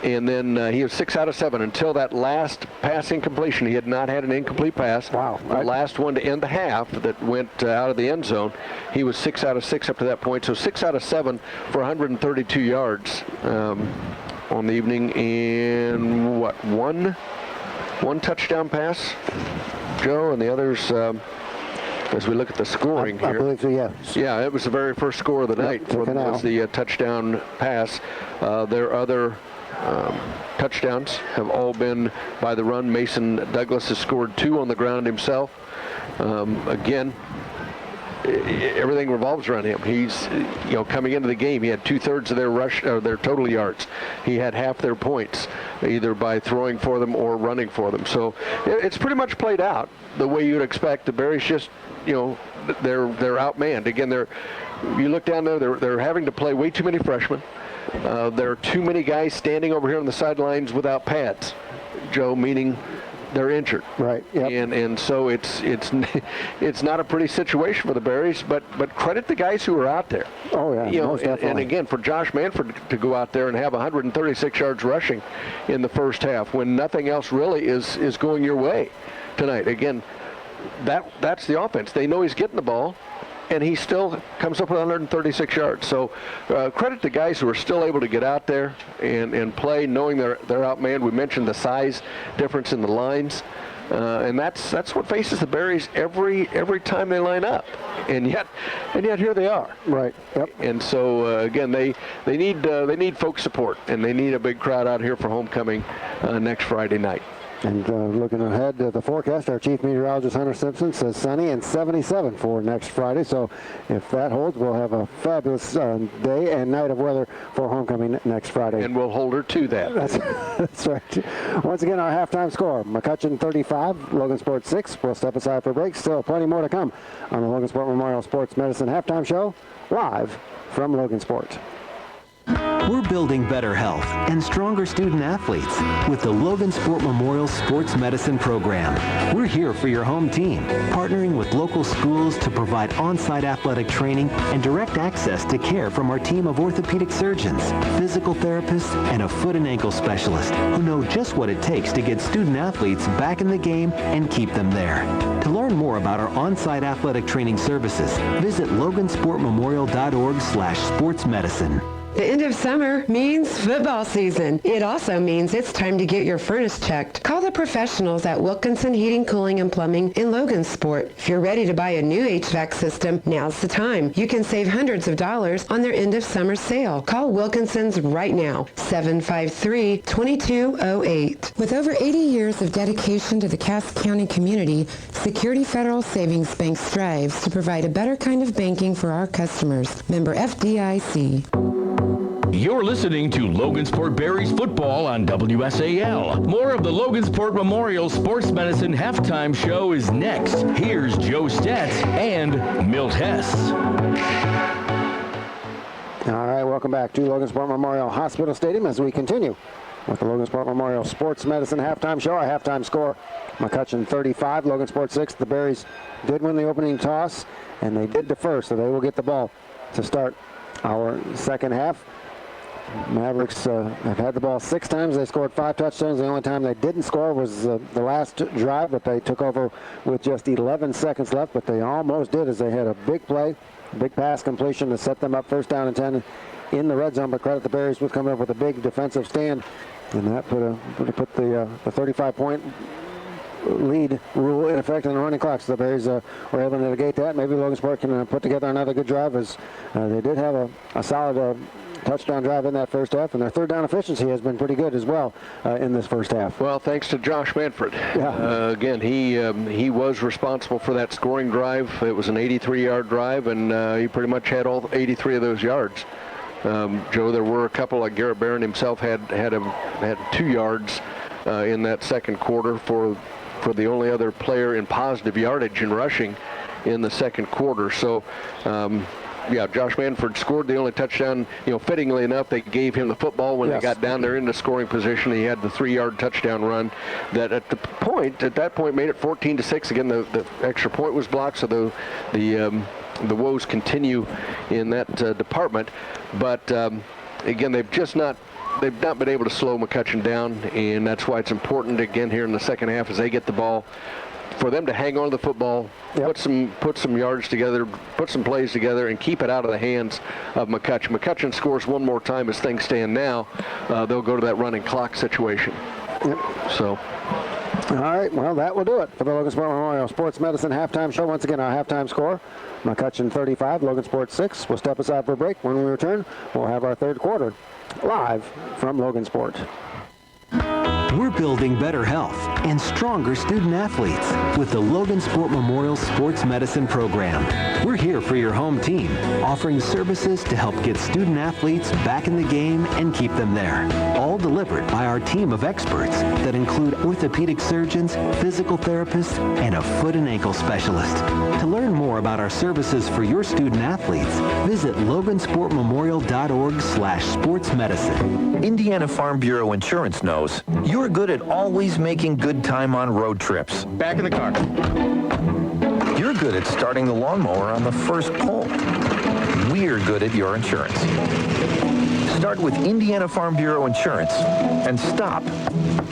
And then he was 6 out of 7 until that last passing completion. He had not had an incomplete pass. Wow. The last one to end the half that went out of the end zone, he was 6 out of 6 up to that point. So 6 out of 7 for 132 yards on the evening. And one touchdown pass, Joe, and the others, as we look at the scoring here. I believe so, yeah. Yeah, it was the very first score of the night. Was the touchdown pass. Their other touchdowns have all been by the run. Mason Douglas has scored 2 on the ground himself. Again, everything revolves around him. He's, coming into the game, he had 2/3 of their rush, or their total yards. He had half their points, either by throwing for them or running for them. So it's pretty much played out the way you'd expect. The Berries just, they're outmanned. Again, you look down there, they're having to play way too many freshmen. There are too many guys standing over here on the sidelines without pads, Joe, meaning they're injured. Right. Yep. And so it's not a pretty situation for the Berries, but credit the guys who are out there. Oh yeah. Most definitely. And again, for Josh Manford to go out there and have 136 yards rushing in the first half when nothing else really is going your way tonight. Again, that's the offense. They know he's getting the ball, and he still comes up with 136 yards. So credit to guys who are still able to get out there and play, knowing they're outmanned. We mentioned the size difference in the lines, and that's what faces the Berries every time they line up. And yet here they are. Right. Yep. And so again, they need folk support, and they need a big crowd out here for homecoming next Friday night. And looking ahead at the forecast, our chief meteorologist Hunter Simpson says sunny and 77 for next Friday. So if that holds, we'll have a fabulous day and night of weather for homecoming next Friday. And we'll hold her to that. That's right. Once again, our halftime score, McCutcheon 35, Logansport 6. We'll step aside for break. Still plenty more to come on the Logansport Memorial Sports Medicine Halftime Show, live from Logansport. We're building better health and stronger student athletes with the Logansport Memorial Sports Medicine Program. We're here for your home team, partnering with local schools to provide on-site athletic training and direct access to care from our team of orthopedic surgeons, physical therapists, and a foot and ankle specialist who know just what it takes to get student athletes back in the game and keep them there. To learn more about our on-site athletic training services, visit logansportmemorial.org/sportsmedicine. The end of summer means football season. It also means it's time to get your furnace checked. Call the professionals at Wilkinson Heating, Cooling, and Plumbing in Logansport. If you're ready to buy a new HVAC system, now's the time. You can save hundreds of dollars on their end of summer sale. Call Wilkinson's right now, 753-2208. With over 80 years of dedication to the Cass County community, Security Federal Savings Bank strives to provide a better kind of banking for our customers. Member FDIC. You're listening to Logansport Berries football on WSAL. More of the Logansport Memorial Sports Medicine Halftime Show is next. Here's Joe Stetz and Milt Hess. All right, welcome back to Logansport Memorial Hospital Stadium as we continue with the Logansport Memorial Sports Medicine Halftime Show. Our halftime score, McCutcheon 35, Logansport 6. The Berries did win the opening toss, and they did defer, so they will get the ball to start our second half. Mavericks have had the ball 6 times. They scored 5 touchdowns. The only time they didn't score was the last drive, but they took over with just 11 seconds left. But they almost did, as they had a big play, big pass completion to set them up first down and 10 in the red zone. But credit the Berries with coming up with a big defensive stand, and that put the 35-point lead rule in effect on the running clock. So the Berries were able to negate that. Maybe Logansport can put together another good drive, as they did have a solid touchdown drive in that first half, and their third down efficiency has been pretty good as well in this first half. Well, thanks to Josh Manford. Yeah. Again, he was responsible for that scoring drive. It was an 83-yard drive, and he pretty much had all 83 of those yards. Joe, there were a couple, like Garrett Barron himself had 2 yards in that second quarter for the only other player in positive yardage in rushing in the second quarter. So Josh Manford scored the only touchdown. Fittingly enough, they gave him the football when they got down there in the scoring position. He had the 3-yard touchdown run that at that point made it 14-6. Again, the extra point was blocked, so the woes continue in that department. But again, they've not been able to slow McCutcheon down, and that's why it's important again here in the second half as they get the ball, for them to hang on to the football, put some yards together, put some plays together, and keep it out of the hands of McCutcheon. McCutcheon scores one more time as things stand now. They'll go to that running clock situation. So. All right, well, that will do it for the Logan Sport Memorial Sports Medicine halftime show. Once again, our halftime score, McCutcheon 35, Logan Sport 6. We'll step aside for a break. When we return, we'll have our third quarter live from Logan Sport. We're building better health and stronger student athletes with the Logan Sport Memorial Sports Medicine Program. We're here for your home team, offering services to help get student athletes back in the game and keep them there. All delivered by our team of experts that include orthopedic surgeons, physical therapists, and a foot and ankle specialist. To learn more about our services for your student athletes, visit logansportmemorial.org/sportsmedicine. Indiana Farm Bureau Insurance knows you're good at always making good time on road trips. Back in the car. You're good at starting the lawnmower on the first pull. We're good at your insurance. Start with Indiana Farm Bureau Insurance and stop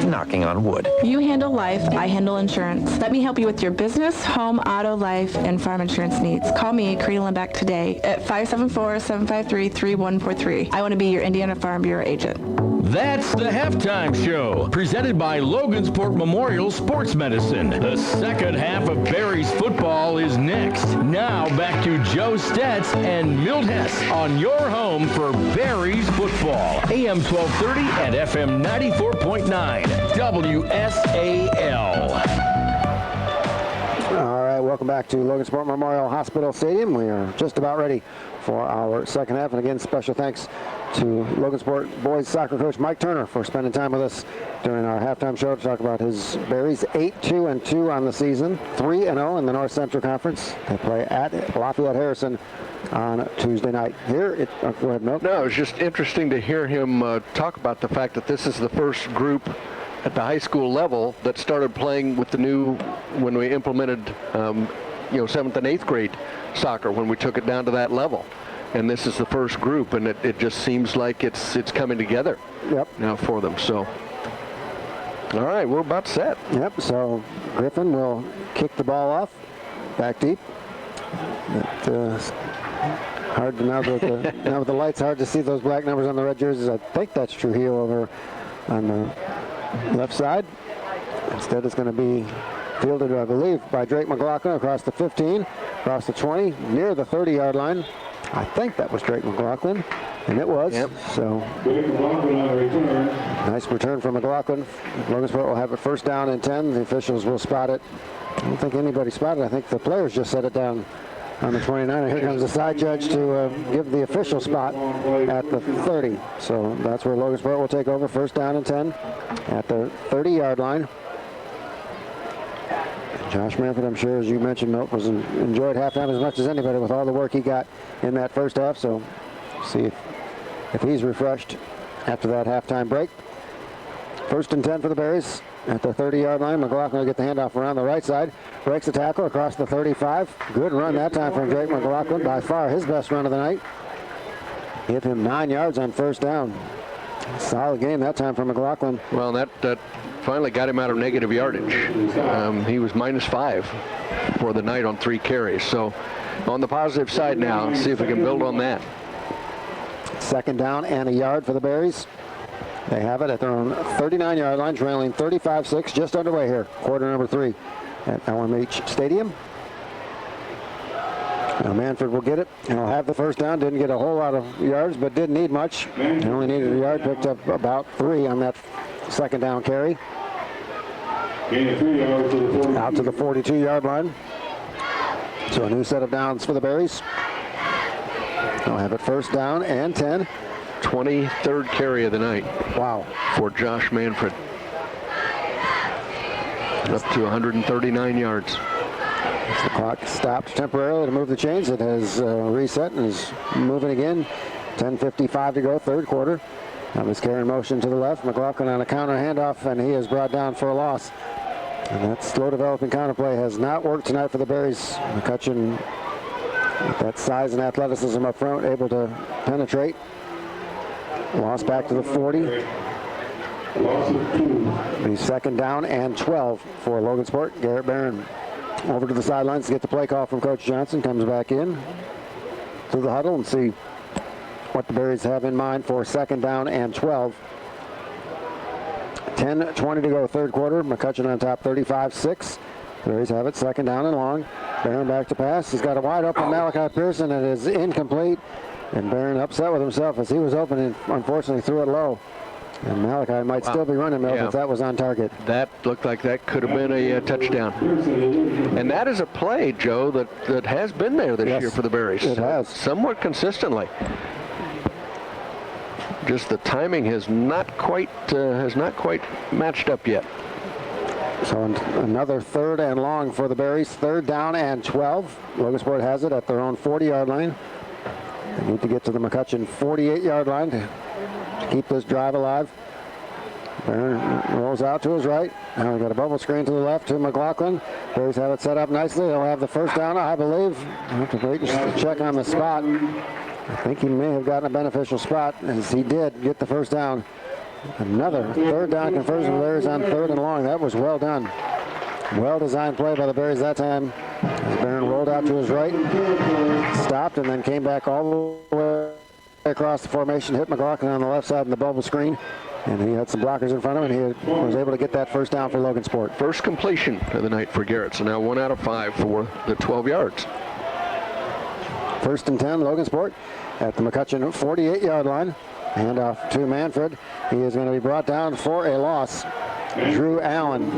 knocking on wood. You handle life, I handle insurance. Let me help you with your business, home, auto, life, and farm insurance needs. Call me, Karina Lembeck, today at 574-753-3143. I want to be your Indiana Farm Bureau agent. That's the halftime show, presented by Logansport Memorial Sports Medicine. The second half of Barry's football is next. Now back to Joe Stetz and Milt Hess on your home for Barry's football. AM 1230 and FM 94.9, WSAL. All right, welcome back to Logan Sport Memorial Hospital Stadium. We are just about ready for our second half. And again, special thanks to Logan Sport boys soccer coach Mike Turner for spending time with us during our halftime show to talk about his Berries. 8-2-2 on the season, 3-0 in the North Central Conference. They play at Lafayette Harrison on Tuesday night. Go ahead, Milt. No, it's just interesting to hear him talk about the fact that this is the first group at the high school level that started playing with the new, when we implemented 7th and 8th grade soccer, when we took it down to that level. And this is the first group, and it just seems like it's coming together now for them. So, all right, we're about set. Yep, so Griffin will kick the ball off, back deep. Hard to now with the lights, hard to see those black numbers on the red jerseys. I think that's Trujillo over on the left side. Instead, it's going to be fielded, I believe, by Drake McLaughlin across the 15, across the 20, near the 30-yard line. I think that was Drake McLaughlin, and it was. Yep. So, nice return from McLaughlin. Logansport will have it first down and 10. The officials will spot it. I don't think anybody spotted it. I think the players just set it down on the 29. And here comes the side judge to give the official spot at the 30. So that's where Logansport will take over, first down and 10 at the 30-yard line. Josh Manford, I'm sure, as you mentioned, Milt, enjoyed halftime as much as anybody with all the work he got in that first half. So see if he's refreshed after that halftime break. First and 10 for the Berries at the 30-yard line. McLaughlin will get the handoff around the right side. Breaks the tackle across the 35. Good run that time from Drake McLaughlin. By far his best run of the night. Hit him 9 yards on first down. Solid game that time for McLaughlin. Well, that finally got him out of negative yardage. He was -5 for the night on 3 carries. So on the positive side now, see if we can build on that. Second down and a yard for the Berries. They have it at their own 39-yard line, trailing 35-6, just underway here. Quarter number 3 at LMH Stadium. Now Manford will get it. He'll have the first down. Didn't get a whole lot of yards, but didn't need much. He only needed a yard. Picked up about 3 on that second down carry. Out to the 42-yard line. So a new set of downs for the Berries. They'll have it first down and 10. 23rd carry of the night. Wow. For Josh Manford. Up to 139 yards. The clock stopped temporarily to move the chains. It has reset and is moving again. 10:55 to go, third quarter. Mascara in motion to the left. McLaughlin on a counter handoff, and he is brought down for a loss. And that slow developing counterplay has not worked tonight for the Berries. McCutcheon, with that size and athleticism up front, able to penetrate. Loss back to the 40. The second down and 12 for Logansport. Garrett Barron over to the sidelines to get the play call from Coach Johnson. Comes back in to the huddle and see what the Berries have in mind for second down and 12. 10:20 to go, third quarter. McCutcheon on top, 35-6. Berries have it, second down and long. Barron back to pass. He's got a wide open Malachi Pearson, and it is incomplete. And Barron upset with himself as he was open and unfortunately threw it low. And Malachi might still be running, Mel, if that was on target. That looked like that could have been a touchdown. And that is a play, Joe, that has been there this year for the Berries. It has. Somewhat consistently. Just the timing has not quite matched up yet. So another third and long for the Berries. Third down and 12. Logansport has it at their own 40-yard line. They need to get to the McCutcheon 48-yard line to keep this drive alive. Barron rolls out to his right. Now we got a bubble screen to the left to McLaughlin. Berries have it set up nicely. They'll have the first down, I believe. I have to wait and check on the spot. I think he may have gotten a beneficial spot as he did get the first down. Another third down conversion for the Berries on third and long. That was well done. Well-designed play by the Berries that time. As Barron rolled out to his right, stopped, and then came back all the way across the formation, hit McLaughlin on the left side in the bubble screen, and he had some blockers in front of him, and he was able to get that first down for Logansport. First completion of the night for Garrett, so now 1 out of 5 for the 12 yards. First and 10, Logansport at the McCutcheon 48-yard line. Handoff to Manfred. He is going to be brought down for a loss. Drew Allen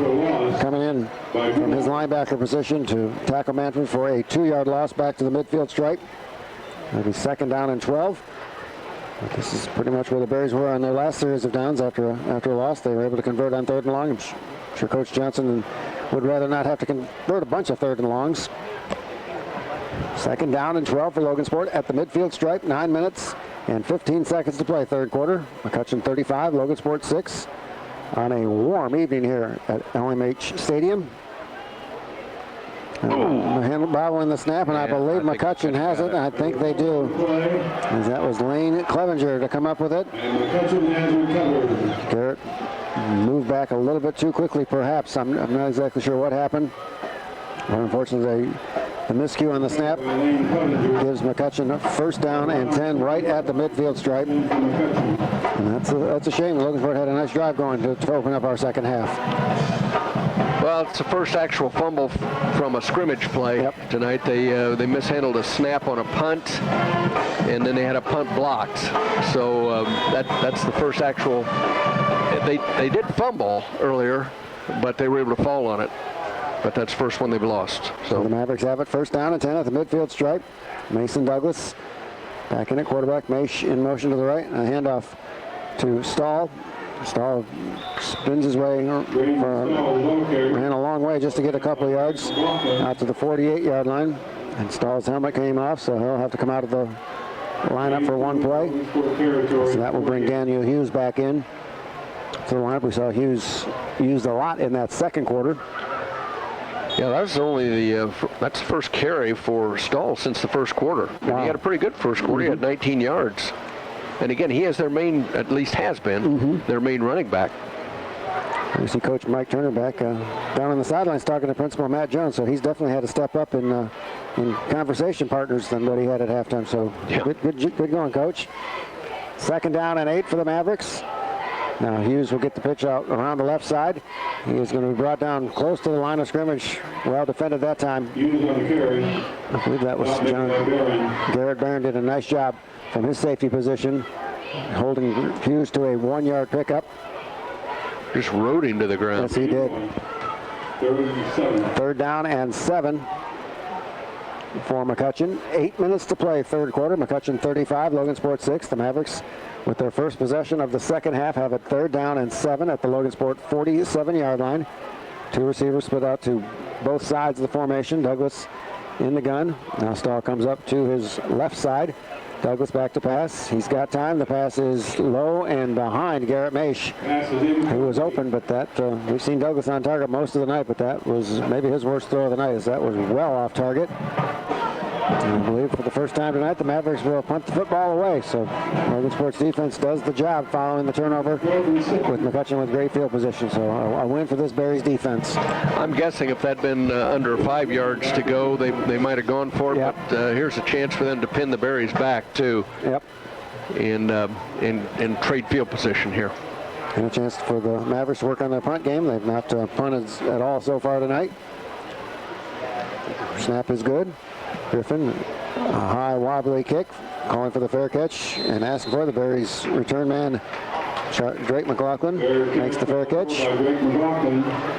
coming in from his linebacker position to tackle Manfred for a 2-yard loss back to the midfield stripe. It'll be second down and 12. But this is pretty much where the Berries were on their last series of downs after a loss. They were able to convert on third and long. I'm sure Coach Johnson would rather not have to convert a bunch of third and longs. Second down and 12 for Logansport at the midfield stripe. 9 minutes and 15 seconds to play, third quarter. McCutcheon 35, Logansport 6 on a warm evening here at LMH Stadium. Bobbling the snap, and I believe McCutcheon has it. I think they do. As that was Lane Clevenger to come up with it. Garrett moved back a little bit too quickly, perhaps. I'm not exactly sure what happened. But unfortunately, the miscue on the snap gives McCutcheon first down and 10 right at the midfield stripe. And that's a shame. Logansport had a nice drive going to open up our second half. Well, it's the first actual fumble from a scrimmage play tonight. They mishandled a snap on a punt, and then they had a punt blocked. So that's the first actual. They did fumble earlier, but they were able to fall on it. But that's the first one they've lost. So the Mavericks have it first down and 10 at the midfield stripe. Mason Douglas back in at quarterback. Maish in motion to the right. A handoff to Stahl. Stahl spins his way, ran a long way just to get a couple of yards out to the 48-yard line. And Stahl's helmet came off, so he'll have to come out of the lineup for one play. So that will bring Daniel Hughes back in to the lineup. We saw Hughes used a lot in that second quarter. Yeah, that's only that's the first carry for Stahl since the first quarter. Wow. He had a pretty good first quarter. He had 19 yards. And again, he is their main, at least has been, their main running back. You see Coach Mike Turner back down on the sidelines talking to Principal Matt Jones, so he's definitely had to step up in conversation partners than what he had at halftime. So good going, Coach. Second down and 8 for the Mavericks. Now Hughes will get the pitch out around the left side. He is going to be brought down close to the line of scrimmage. Well defended that time. I believe that was John. Garrett Barron did a nice job from his safety position, holding Hughes to a 1-yard pickup. Just rode him to the ground. Yes, he did. Third down and 7 for McCutcheon. 8 minutes to play, third quarter. McCutcheon 35, Logansport 6. The Mavericks, with their first possession of the second half, have it third down and 7 at the Logansport 47-yard line. Two receivers split out to both sides of the formation. Douglas in the gun. Now Stahl comes up to his left side. Douglas back to pass. He's got time. The pass is low and behind Garrett Maish, who was open, but that we've seen Douglas on target most of the night, but that was maybe his worst throw of the night, as that was well off target. And I believe for the first time tonight, the Mavericks will punt the football away. So Logan Sports defense does the job following the turnover with McCutcheon with great field position. So a win for this Berries defense. I'm guessing if that had been under 5 yards to go, they might have gone for it. Yep. But here's a chance for them to pin the Berries back too. Yep. In trade field position here. And a chance for the Mavericks to work on their punt game. They've not punted at all so far tonight. Snap is good. Griffin, a high wobbly kick, calling for the fair catch and asking for the Berries return man. Drake McLaughlin makes the fair catch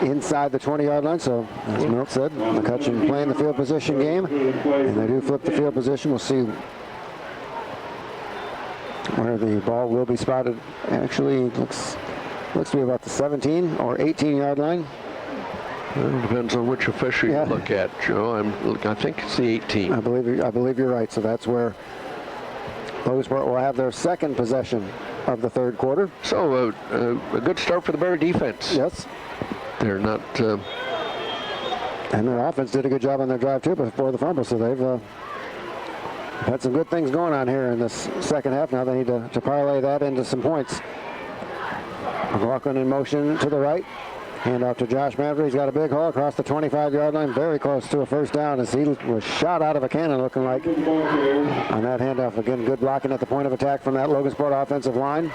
inside the 20-yard line. So as Milt said, McCutcheon playing the field position game, and they do flip the field position. We'll see where the ball will be spotted. Actually, looks to be about the 17 or 18-yard line. It depends on which official you look at, Joe. I think it's the 18. I believe you're right. So that's where Logansport will have their second possession of the third quarter. So a good start for the Bear defense. Yes. They're not. And their offense did a good job on their drive too before the fumble. So they've had some good things going on here in this second half. Now they need to parlay that into some points. McLaughlin in motion to the right. Hand off to Josh Manfred. He's got a big hole across the 25-yard line, very close to a first down as he was shot out of a cannon, looking like on that handoff. Again, good blocking at the point of attack from that Logansport offensive line.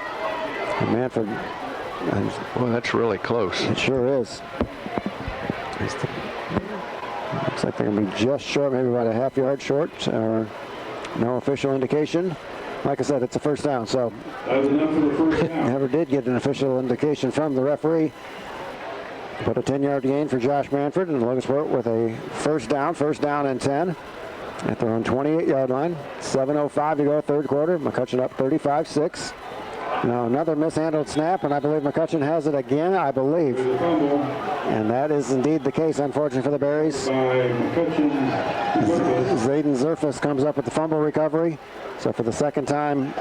And Manfred. Well, that's really close. It sure is. Looks like they're going to be just short, maybe about a half yard short. No official indication. Like I said, it's a first down, so that was enough for the first down. Never did get an official indication from the referee. But a 10-yard gain for Josh Manfred, and Logansport with a first down and 10 at their own 28-yard line. 7:05 to go, third quarter. McCutcheon up 35-6. Now another mishandled snap, and I believe McCutcheon has it again, I believe. And that is indeed the case, unfortunately for the Berries. Zayden Zerfus comes up with the fumble recovery. So for the second time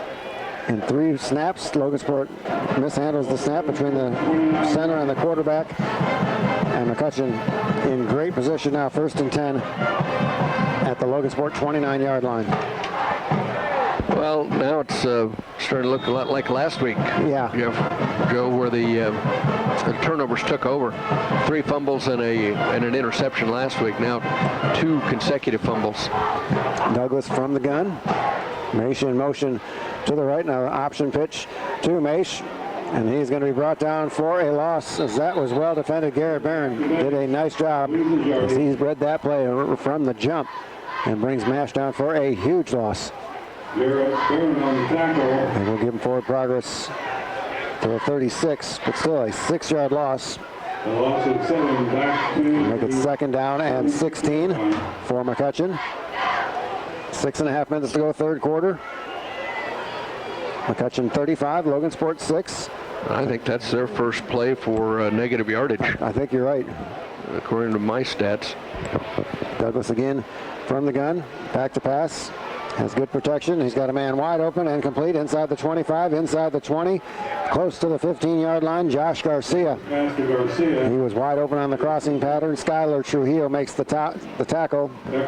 in 3 snaps, Logansport mishandles the snap between the center and the quarterback. And McCutcheon in great position now, 1st and 10 at the Logansport 29-yard line. Well, now it's starting to look a lot like last week. Yeah. Joe, where the turnovers took over. 3 fumbles and an interception last week. Now 2 consecutive fumbles. Douglas from the gun. Maish in motion to the right. Now option pitch to Maish. And he's going to be brought down for a loss, as that was well defended. Garrett Barron did a nice job as he's read that play from the jump and brings Mash down for a huge loss. Garrett Barron on the tackle. And we'll give him forward progress to the 36, but still a 6-yard loss. A loss of 7 back to Make it 2nd down and 16 for McCutcheon. 6.5 minutes to go, third quarter. McCutcheon 35, Logansport 6. I think that's their first play for negative yardage. I think you're right. According to my stats. Douglas again from the gun, back to pass. Has good protection. He's got a man wide open and complete inside the 25, inside the 20, close to the 15-yard line. Josh Garcia. He was wide open on the crossing pattern. Skylar Trujillo makes the tackle. Not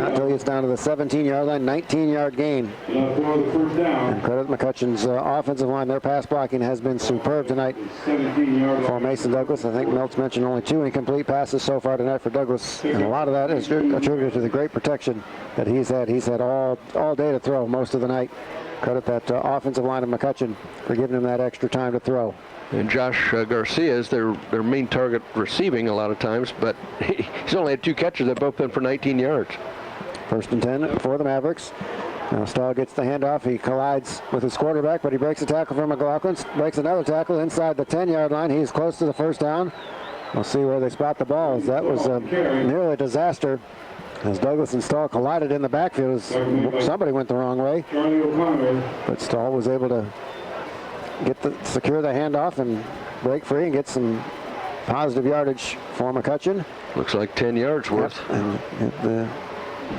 until he gets down to the 17-yard line, 19-yard gain. And credit McCutcheon's offensive line. Their pass blocking has been superb tonight for Mason Douglas. I think Milt's mentioned only 2 incomplete passes so far tonight for Douglas, and a lot of that is attributed to the great protection that he's had. He's had all day to throw most of the night. Credit that offensive line of McCutcheon for giving him that extra time to throw. And Josh Garcia is their main target receiving a lot of times, but he's only had 2 catches that both been for 19 yards. 1st and 10 for the Mavericks. Now Stahl gets the handoff. He collides with his quarterback, but he breaks a tackle from McLaughlin. Breaks another tackle inside the 10-yard line. He's close to the first down. We'll see where they spot the ball. That was nearly a disaster. As Douglas and Stahl collided in the backfield, somebody went the wrong way. But Stahl was able to secure the handoff and break free and get some positive yardage for McCutcheon. Looks like 10 yards worth. Yep. And the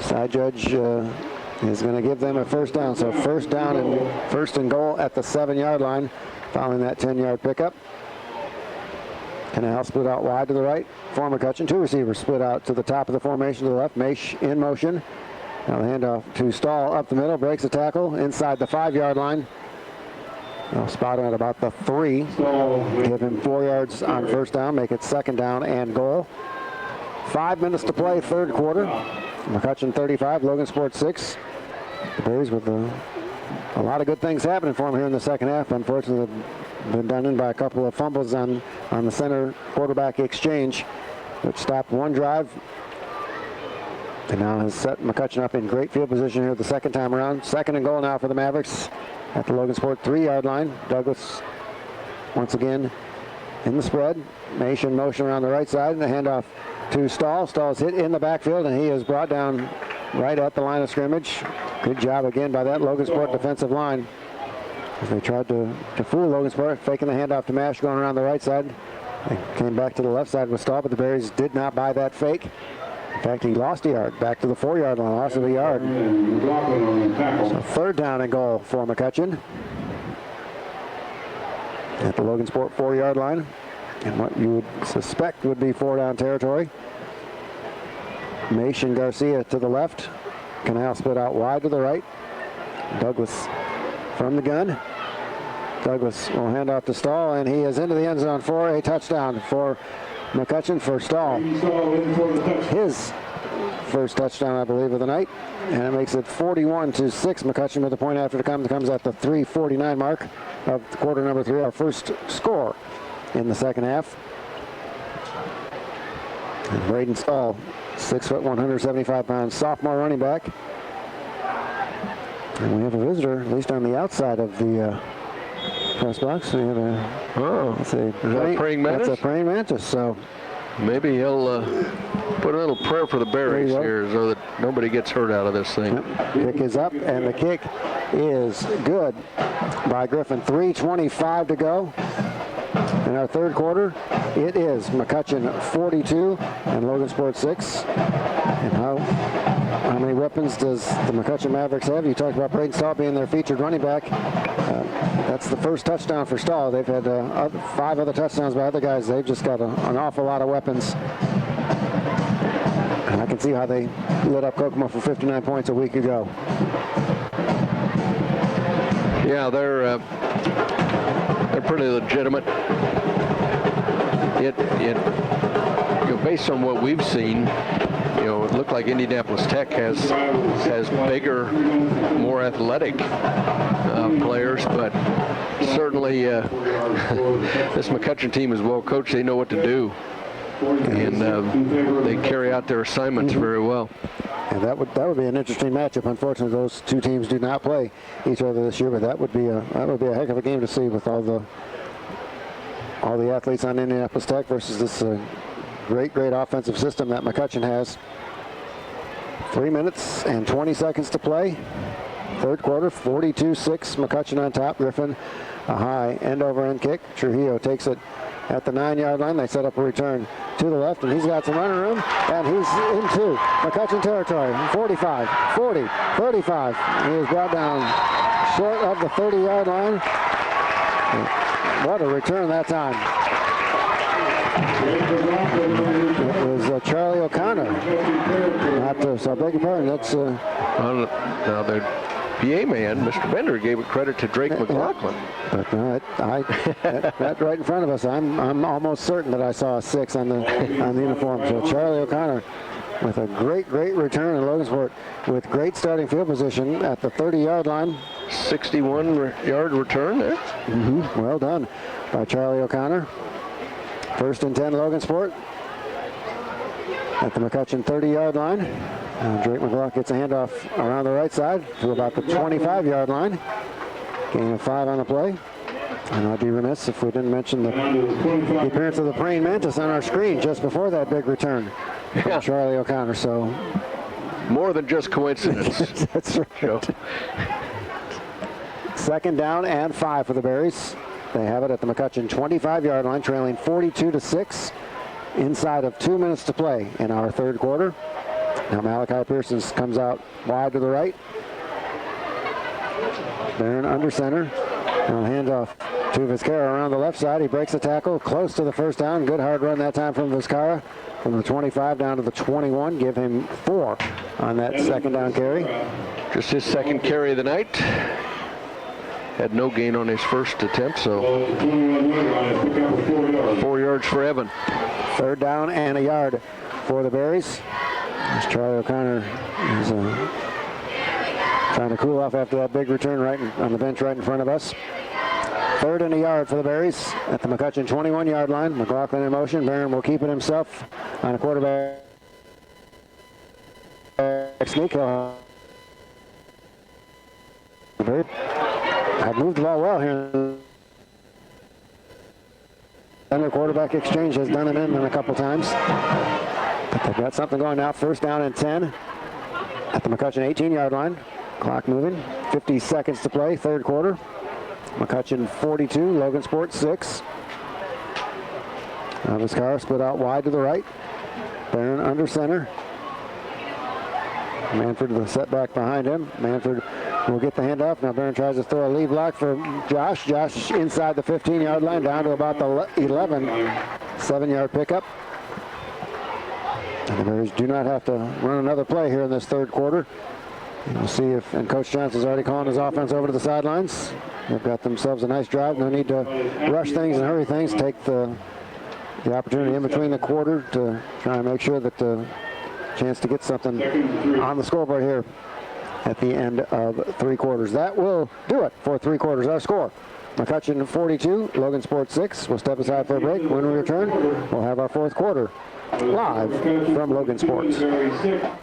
side judge is going to give them a first down. So first down and first and goal at the 7-yard line following that 10-yard pickup. Canal split out wide to the right for McCutcheon. 2 receivers split out to the top of the formation to the left. Maish in motion. Now the handoff to Stahl up the middle. Breaks a tackle inside the 5-yard line. They'll spot him at about the 3. Give him 4 yards on first down. Make it second down and goal. 5 minutes to play, third quarter. McCutcheon 35, Logan Sport 6. The Berries with a lot of good things happening for them here in the second half. Unfortunately, they've been done in by a couple of fumbles on the center quarterback exchange, which stopped one drive. And now has set McCutcheon up in great field position here the second time around. Second and goal now for the Mavericks at the Logan Sport 3-yard line. Douglas once again in the spread. Maish in motion around the right side, and the handoff to Stahl. Stahl's hit in the backfield, and he is brought down right at the line of scrimmage. Good job again by that Logan Sport defensive line. As they tried to fool Logan Sport, faking the handoff to Mash going around the right side. They came back to the left side with Stahl, but the Berries did not buy that fake. In fact, he lost a yard, back to the 4-yard line, lost of a yard. So third down and goal for McCutcheon at the Logan Sport 4-yard line. And what you would suspect would be 4-down territory. Maish and Garcia to the left. Canal split out wide to the right. Douglas from the gun. Douglas will hand off to Stahl, and he is into the end zone for a touchdown for McCutcheon for Stahl. His first touchdown, I believe, of the night. And it makes it 41-6. McCutcheon with a point after the comes at the 3:49 mark of quarter number 3, our first score in the second half. And Braden Stahl, 6 foot, 175 pounds, sophomore running back. And we have a visitor, at least on the outside of the press box. We have that's a praying mantis. That's a praying mantis. So maybe he'll put a little prayer for the Berries here so that nobody gets hurt out of this thing. Yep. Kick is up, and the kick is good by Griffin. 3:25 to go in our third quarter. It is McCutcheon 42 and Logan Sport 6. And how many weapons does the McCutcheon Mavericks have? You talked about Braden Stahl being their featured running back. That's the first touchdown for Stahl. They've had 5 other touchdowns by other guys. They've just got an awful lot of weapons. And I can see how they lit up Kokomo for 59 points a week ago. Yeah, they're pretty legitimate. Based on what we've seen, it looked like Indianapolis Tech has bigger, more athletic players, but certainly this McCutcheon team is well coached. They know what to do, and they carry out their assignments very well. And that would be an interesting matchup. Unfortunately, those two teams do not play each other this year, but that would be a heck of a game to see with all the athletes on Indianapolis Tech versus this great offensive system that McCutcheon has. 3 minutes and 20 seconds to play. Third quarter, 42-6. McCutcheon on top. Griffin, a high end-over-end kick. Trujillo takes it at the 9-yard line. They set up a return to the left, and he's got some running room, and he's into McCutcheon territory. 45, 40, 35. He is brought down short of the 30-yard line. What a return that time. It was Charlie O'Connor. So I beg your pardon. That's now the PA man, Mr. Bender, gave it credit to Drake McLaughlin. But no, that right in front of us. I'm almost certain that I saw a 6 on the uniform. So Charlie O'Connor with a great return in Logansport with great starting field position at the 30-yard line. 61-yard return there. Well done by Charlie O'Connor. First and 10 Logansport at the McCutcheon 30-yard line. Drake McLaughlin gets a handoff around the right side to about the 25-yard line. Gain of 5 on the play. And I'd be remiss if we didn't mention the appearance of the praying mantis on our screen just before that big return from Charlie O'Connor. So more than just coincidence. That's right. Second down and 5 for the Berries They have it at the McCutcheon 25-yard line, trailing 42-6 inside of 2 minutes to play in our third quarter. Now Malachi Pearson comes out wide to the right. Barron under center. Now handoff to Vizcarra around the left side. He breaks a tackle close to the first down. Good hard run that time from Vizcarra. From the 25 down to the 21. Give him 4 on that second down carry. Just his second carry of the night. Had no gain on his first attempt, so 4 yards for Evan. Third down and a yard for the Berries. As Charlie O'Connor is trying to cool off after that big return right on the bench right in front of us. Third and a yard for the Berries at the McCutcheon 21-yard line. McLaughlin in motion. Barron will keep it himself on a quarterback sneak. I've moved the ball well here. And the quarterback exchange has done it in a couple times. But they've got something going now. First down and 10 at the McCutcheon 18-yard line. Clock moving. 50 seconds to play, third quarter. McCutcheon 42, Logansport 6. Vizcarra split out wide to the right. Barron under center. Manford the setback behind him. Manford will get the handoff. Now Barron tries to throw a lead block for Josh. Josh inside the 15-yard line down to about the 11. 7-yard pickup. And the Bears do not have to run another play here in this third quarter. We'll see if, and Coach Johnson's already calling his offense over to the sidelines. They've got themselves a nice drive. No need to rush things and hurry things. Take the opportunity in between the quarter to try and make sure that the chance to get something on the scoreboard here at the end of 3 quarters. That will do it for 3 quarters. Our score: McCutcheon 42, Logansport 6. We'll step aside for a break. When we return, we'll have our fourth quarter live from Logansport.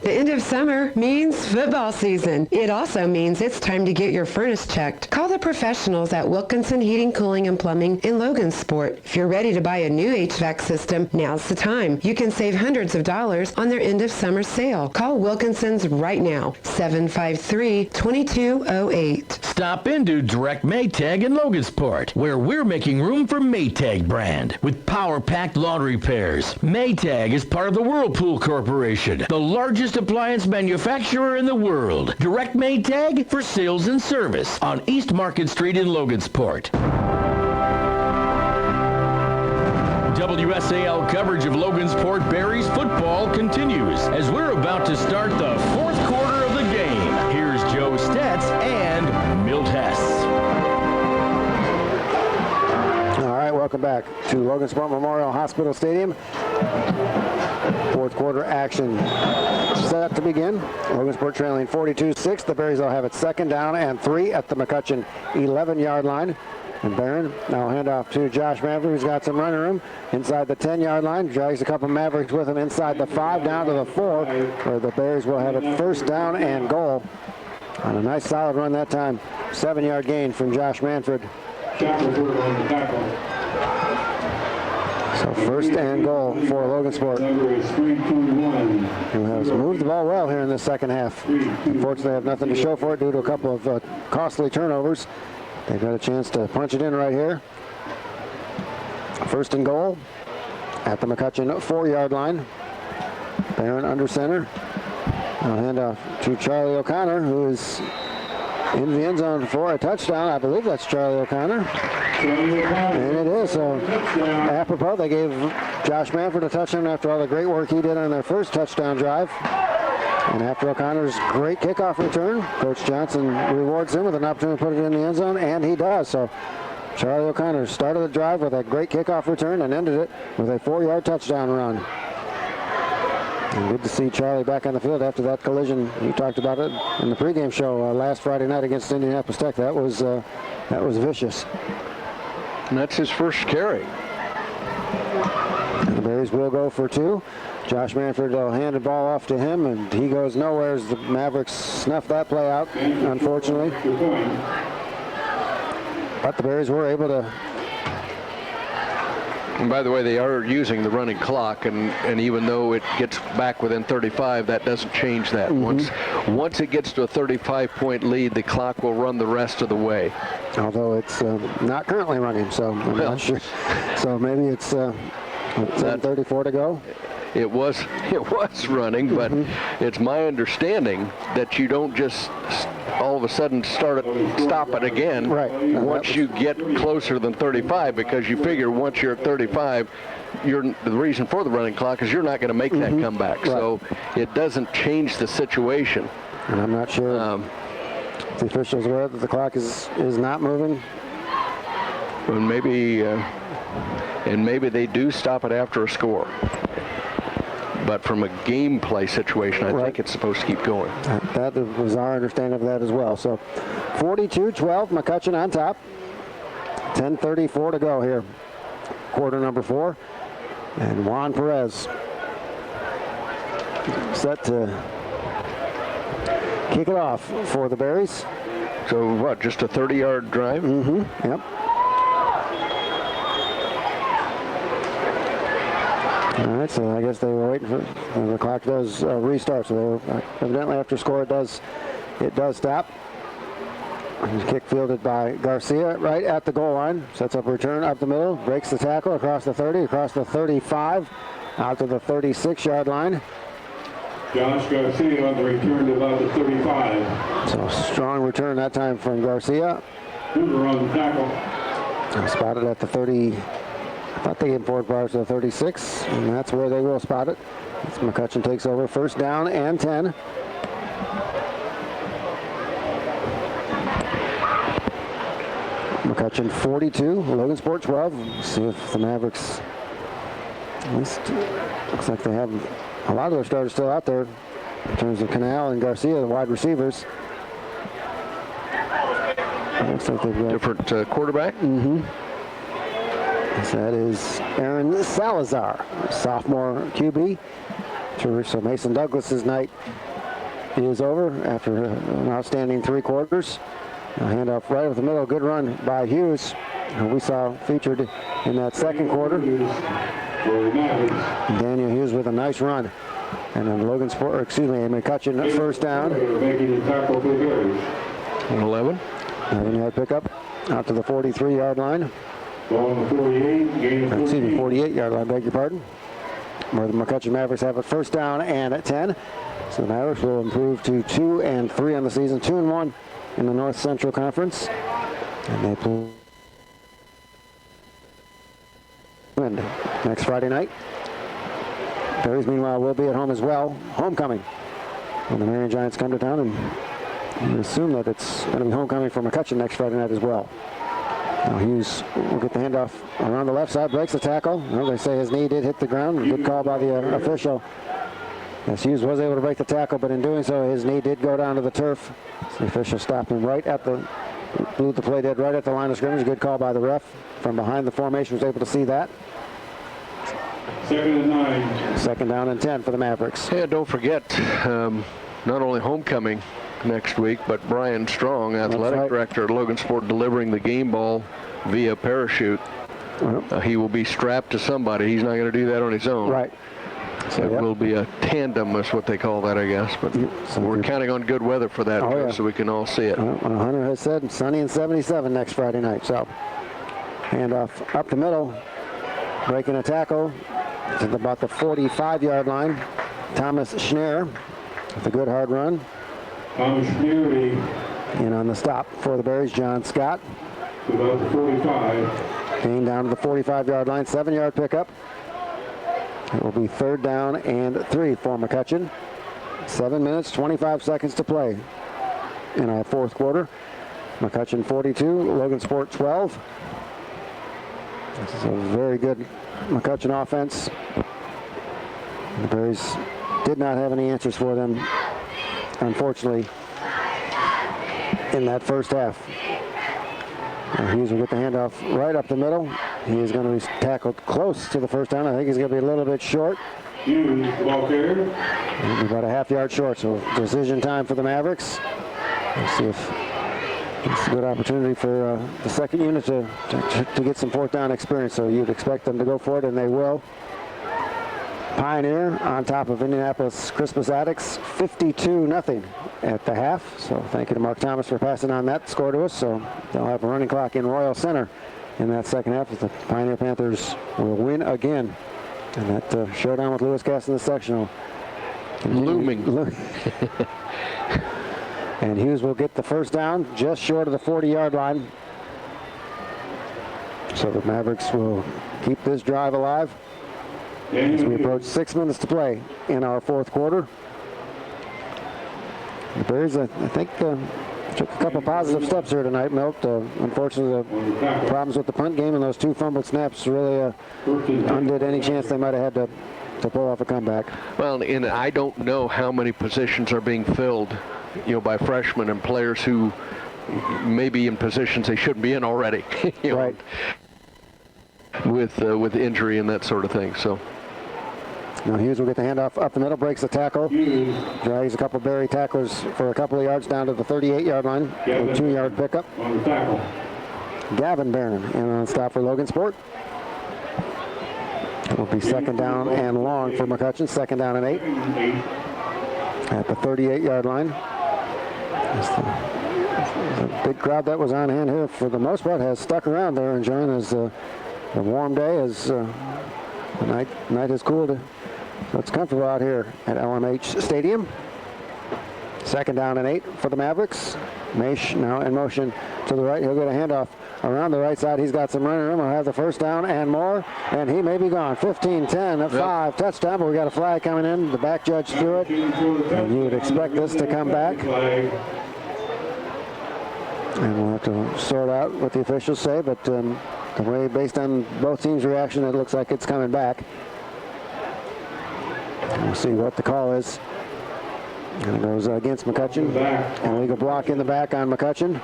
The end of summer means football season. It also means it's time to get your furnace checked. Call the professionals at Wilkinson Heating, Cooling, and Plumbing in Logansport. If you're ready to buy a new HVAC system, now's the time. You can save hundreds of dollars on their end of summer sale. Call Wilkinson's right now, 753-2208. Stop into Direct Maytag in Logansport, where we're making room for Maytag brand with power-packed laundry pairs. Maytag is part of the Whirlpool Corporation, the largest appliance manufacturer in the world. Direct Maytag for sales and service on East Market Street in Logansport. WSAL coverage of Logansport Berries football continues as we're about to start the fourth quarter of the game. Here's Joe Stetz and Milt Hess. All right, welcome back to Logansport Memorial Hospital Stadium. Fourth quarter action set to begin. Logansport trailing 42-6. The Berries will have it second down and 3 at the McCutcheon 11-yard line. And Barron now hand off to Josh Manford, who's got some running room inside the 10-yard line. Drags a couple Mavericks with him inside the 5 down to the 4, where the Bears will have it first down and goal. On a nice solid run that time. 7-yard gain from Josh Manford. So first and goal for Logansport, who has moved the ball well here in the second half. Unfortunately, they have nothing to show for it due to a couple of costly turnovers. They've got a chance to punch it in right here. First and goal at the McCutcheon 4-yard line. Barron under center. Now hand off to Charlie O'Connor, who is in the end zone for a touchdown. I believe that's Charlie O'Connor. And it is. So apropos, they gave Josh Manford a touchdown after all the great work he did on their first touchdown drive. And after O'Connor's great kickoff return, Coach Johnson rewards him with an opportunity to put it in the end zone, and he does. So Charlie O'Connor started the drive with a great kickoff return and ended it with a 4-yard touchdown run. And good to see Charlie back on the field after that collision. You talked about it in the pregame show last Friday night against Indianapolis Tech. That was vicious. And that's his first carry. And the Berries will go for 2. Josh Manford will hand the ball off to him, and he goes nowhere as the Mavericks snuff that play out, unfortunately. But the Berries were able to And by the way, they are using the running clock, and even though it gets back within 35, that doesn't change that. Once it gets to a 35-point lead, the clock will run the rest of the way. Although it's not currently running, so I'm not sure. So maybe it's 7:34 to go. It was running, but it's my understanding that you don't just all of a sudden stop it again once you get closer than 35, because you figure once you're at 35, the reason for the running clock is you're not going to make that comeback. Right. So it doesn't change the situation. And I'm not sure if the officials are aware that the clock is not moving. And maybe they do stop it after a score. But from a gameplay situation, I think it's supposed to keep going. That was our understanding of that as well. So 42-12, McCutcheon on top. 10:34 to go here. Quarter number 4. And Juan Perez set to kick it off for the Berries. So what, just a 30-yard drive? Yep. All right, so I guess they were waiting for the clock does restart. So they were, evidently after score it does stop. Kick fielded by Garcia right at the goal line. Sets up a return up the middle, breaks the tackle across the 30, across the 35, out to the 36-yard line. Josh Garcia on the return to about the 35. So strong return that time from Garcia. Hoover on the tackle. Spotted at the 30. I thought they gave forward bars to the 36, and that's where they will spot it. As McCutcheon takes over, first down and 10. McCutcheon 42, Logan Sport 12. See if the Mavericks, at least looks like they have a lot of their starters still out there in terms of Canal and Garcia, the wide receivers. Looks like they've got different quarterback. So that is Aaron Salazar, sophomore QB. So Mason Douglas's night is over after an outstanding 3 quarters. A handoff right over the middle, good run by Hughes, who we saw featured in that second quarter. Daniel Hughes with a nice run. And then Logan Sport, McCutcheon first down. 11. 11-yard pickup out to the 43-yard line. 48-yard line, beg your pardon. Where the McCutcheon Mavericks have it first down and at 10. So the Mavericks will improve to 2-3 on the season, 2-1 in the North Central Conference. And they play next Friday night. Berries, meanwhile, will be at home as well. Homecoming. When the Marion Giants come to town, and you assume that it's going to be homecoming for McCutcheon next Friday night as well. Now Hughes will get the handoff around the left side, breaks the tackle. Well, they say his knee did hit the ground. Good call by the official. Yes, Hughes was able to break the tackle, but in doing so, his knee did go down to the turf. So the official stopped him right at blew the play dead right at the line of scrimmage. Good call by the ref. From behind the formation, was able to see that. 2nd and 9. Second down and 10 for the Mavericks. Yeah, don't forget, not only homecoming next week, but Brian Strong, athletic director at Logan Sport, delivering the game ball via parachute. He will be strapped to somebody. He's not going to do that on his own. Right. So it will be a tandem, is what they call that, I guess. But we're counting on good weather for that, so we can all see it. Hunter has said sunny and 77 next Friday night. So handoff up the middle, breaking a tackle to about the 45-yard line. Thomas Schneer with a good hard run. Thomas Schneer in on the stop for the Berries, John Scott. About the 45. Gain down to the 45-yard line, 7-yard pickup. It will be 3rd down and 3 for McCutcheon. 7 minutes, 25 seconds to play in our 4th quarter. McCutcheon 42, Logan Sport 12. This is a very good McCutcheon offense. The Berries did not have any answers for them, unfortunately, in that first half. Hughes will get the handoff right up the middle. He is going to be tackled close to the first down. I think he's going to be a little bit short. Hughes, ball carrier. About a half-yard short, so decision time for the Mavericks. Let's see if It's a good opportunity for the second unit to get some fourth down experience, so you'd expect them to go for it, and they will. Pioneer on top of Indianapolis Crispus Attucks, 52-0 at the half. So thank you to Mark Thomas for passing on that score to us. So they'll have a running clock in Royal Center in that second half. The Pioneer Panthers will win again. And that showdown with Lewis Cass in the sectional. Looming. And Hughes will get the first down just short of the 40-yard line. So the Mavericks will keep this drive alive as we approach 6 minutes to play in our fourth quarter. The Bears, I think, took a couple positive steps here tonight, Milt. Unfortunately, the problems with the punt game and those two fumbled snaps really undid any chance they might have had to pull off a comeback. Well, and I don't know how many positions are being filled, by freshmen and players who may be in positions they shouldn't be in already. Right. With injury and that sort of thing. So. Now Hughes will get the handoff up the middle, breaks the tackle, drags a couple of Berry tacklers for a couple of yards down to the 38-yard line, a 2-yard pickup. Gavin Barron in on stop for Logan Sport. It will be second down and long for McCutcheon, second down and 8 at the 38-yard line. The big crowd that was on hand here for the most part has stuck around there enjoying the warm day as the night has cooled. So it's comfortable out here at LMH Stadium. Second down and 8 for the Mavericks. Maish now in motion to the right. He'll get a handoff around the right side. He's got some running room. He'll have the first down and more. And he may be gone. 15-10, 5 touchdown, but we got a flag coming in. The back judge threw it. And you would expect this to come back. And we'll have to sort out what the officials say, but the way, based on both teams' reaction, it looks like it's coming back. We'll see what the call is. And it goes against McCutcheon. And legal block in the back on McCutcheon.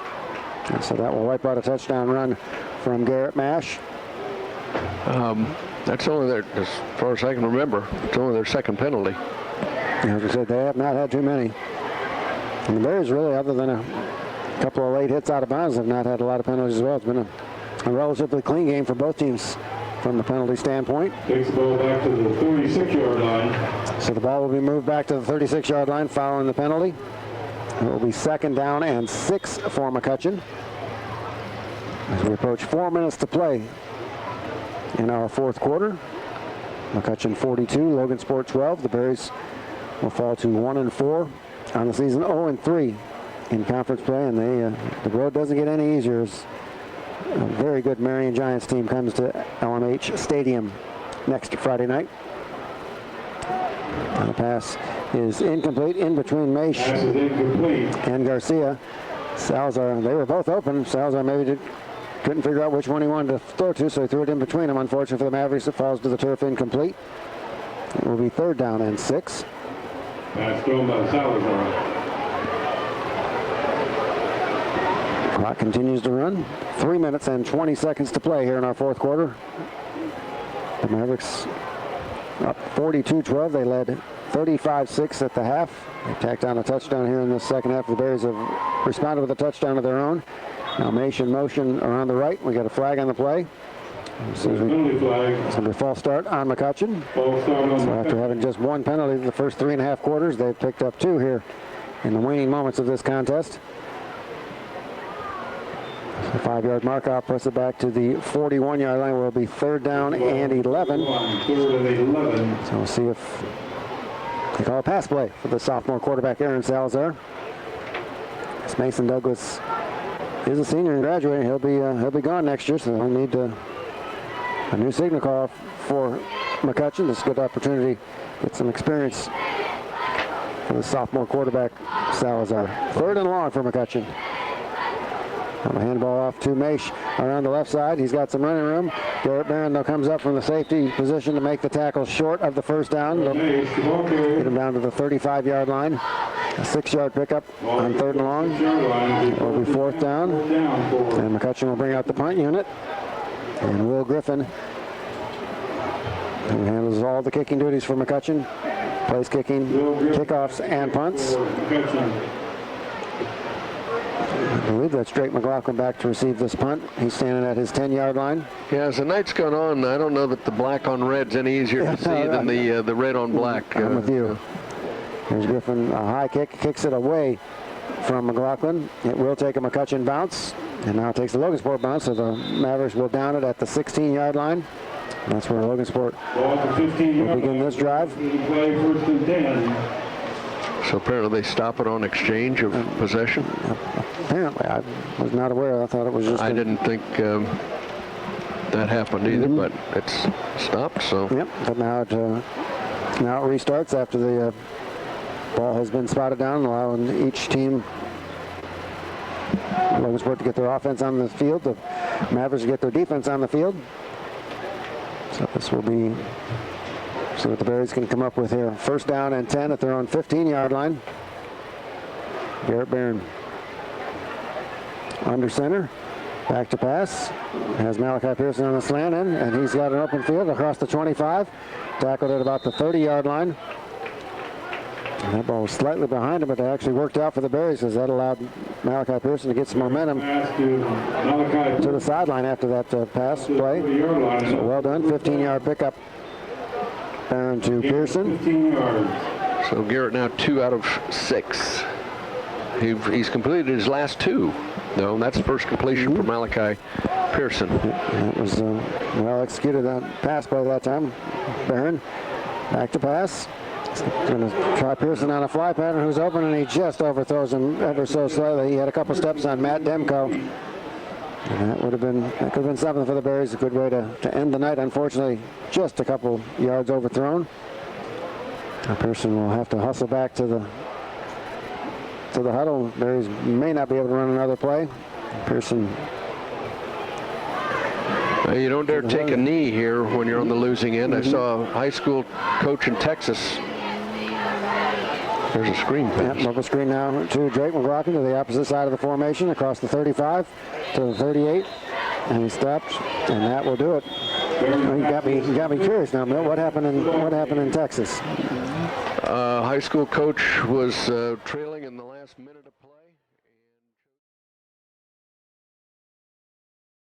And so that will wipe out a touchdown run from Garrett Mash. That's only their, as far as I can remember, it's only their second penalty. As I said, they have not had too many. And the Bears really, other than a couple of late hits out of bounds, have not had a lot of penalties as well. It's been a relatively clean game for both teams from the penalty standpoint. Takes the ball back to the 36-yard line. So the ball will be moved back to the 36-yard line following the penalty. It will be second down and 6 for McCutcheon as we approach 4 minutes to play in our fourth quarter. McCutcheon 42, Logan Sport 12. The Bears will fall to 1-4 on the season, 0-3 in conference play, and the road doesn't get any easier as a very good Marion Giants team comes to LMH Stadium next Friday night. And the pass is incomplete in between Maish and Garcia. Salazar, they were both open. Salazar maybe couldn't figure out which one he wanted to throw to, so he threw it in between them. Unfortunately for the Mavericks, it falls to the turf incomplete. It will be third down and 6. Pass thrown by Salazar. Clock continues to run. 3 minutes and 20 seconds to play here in our fourth quarter. The Mavericks up 42-12. They led 35-6 at the half. They tacked on a touchdown here in the second half. The Bears have responded with a touchdown of their own. Now Maish in motion around the right. We got a flag on the play. It's going to be a false start on McCutcheon. So after having just one penalty the first 3.5 quarters, they've picked up 2 here in the waning moments of this contest. The 5-yard mark off puts it back to the 41-yard line. Will be third down and 11. So we'll see if they call a pass play for the sophomore quarterback Aaron Salazar. As Mason Douglas is a senior and graduating, he'll be gone next year, so they'll need a new signal call for McCutcheon. This is a good opportunity to get some experience for the sophomore quarterback Salazar. Third and long for McCutcheon. On the handball off to Maish around the left side. He's got some running room. Garrett Barron, though, comes up from the safety position to make the tackle short of the first down. They'll get him down to the 35-yard line. A 6-yard pickup on third and long. It will be fourth down. And McCutcheon will bring out the punt unit. And Will Griffin, who handles all the kicking duties for McCutcheon, plays kicking, kickoffs, and punts. I believe that's Drake McLaughlin back to receive this punt. He's standing at his 10-yard line. Yeah, as the night's gone on, I don't know that the black on red's any easier to see than the red on black. I'm with you. Here's Griffin, a high kick, kicks it away from McLaughlin. It will take a McCutcheon bounce, and now it takes the Logansport bounce, so the Mavericks will down it at the 16-yard line. That's where Logansport will begin this drive. So apparently they stop it on exchange of possession? Apparently. I was not aware. I thought it was just... I didn't think that happened either, but it's stopped, so... Yep, but now it restarts after the ball has been spotted down, allowing each team, Logansport, to get their offense on the field, the Mavericks to get their defense on the field. So this will be... So what the Berries can come up with here. First down and 10 at their own 15-yard line. Garrett Barron under center. Back to pass. Has Malachi Pearson on the slant in, and he's got an open field across the 25. Tackled at about the 30-yard line. And that ball was slightly behind him, but it actually worked out for the Berries, as that allowed Malachi Pearson to get some momentum to the sideline after that pass play. So well done. 15-yard pickup. Barron to Pearson. So Garrett now 2 out of 6. He's completed his last 2, though. That's the first completion for Malachi Pearson. That was well executed that pass play that time. Barron back to pass. He's going to try Pearson on a fly pattern, who's open, and he just overthrows him ever so slightly. He had a couple steps on Matt Demko. And that could have been something for the Berries. A good way to end the night. Unfortunately, just a couple yards overthrown. Pearson will have to hustle back to the huddle. Berries may not be able to run another play. Pearson. You don't dare take a knee here when you're on the losing end. I saw a high school coach in Texas. There's a screen pass. Yep, mobile screen now to Drake McLaughlin to the opposite side of the formation, across the 35 to the 38, and he stopped, and that will do it. You got me curious now, Milt. What happened in Texas? High school coach was trailing in the last minute of play.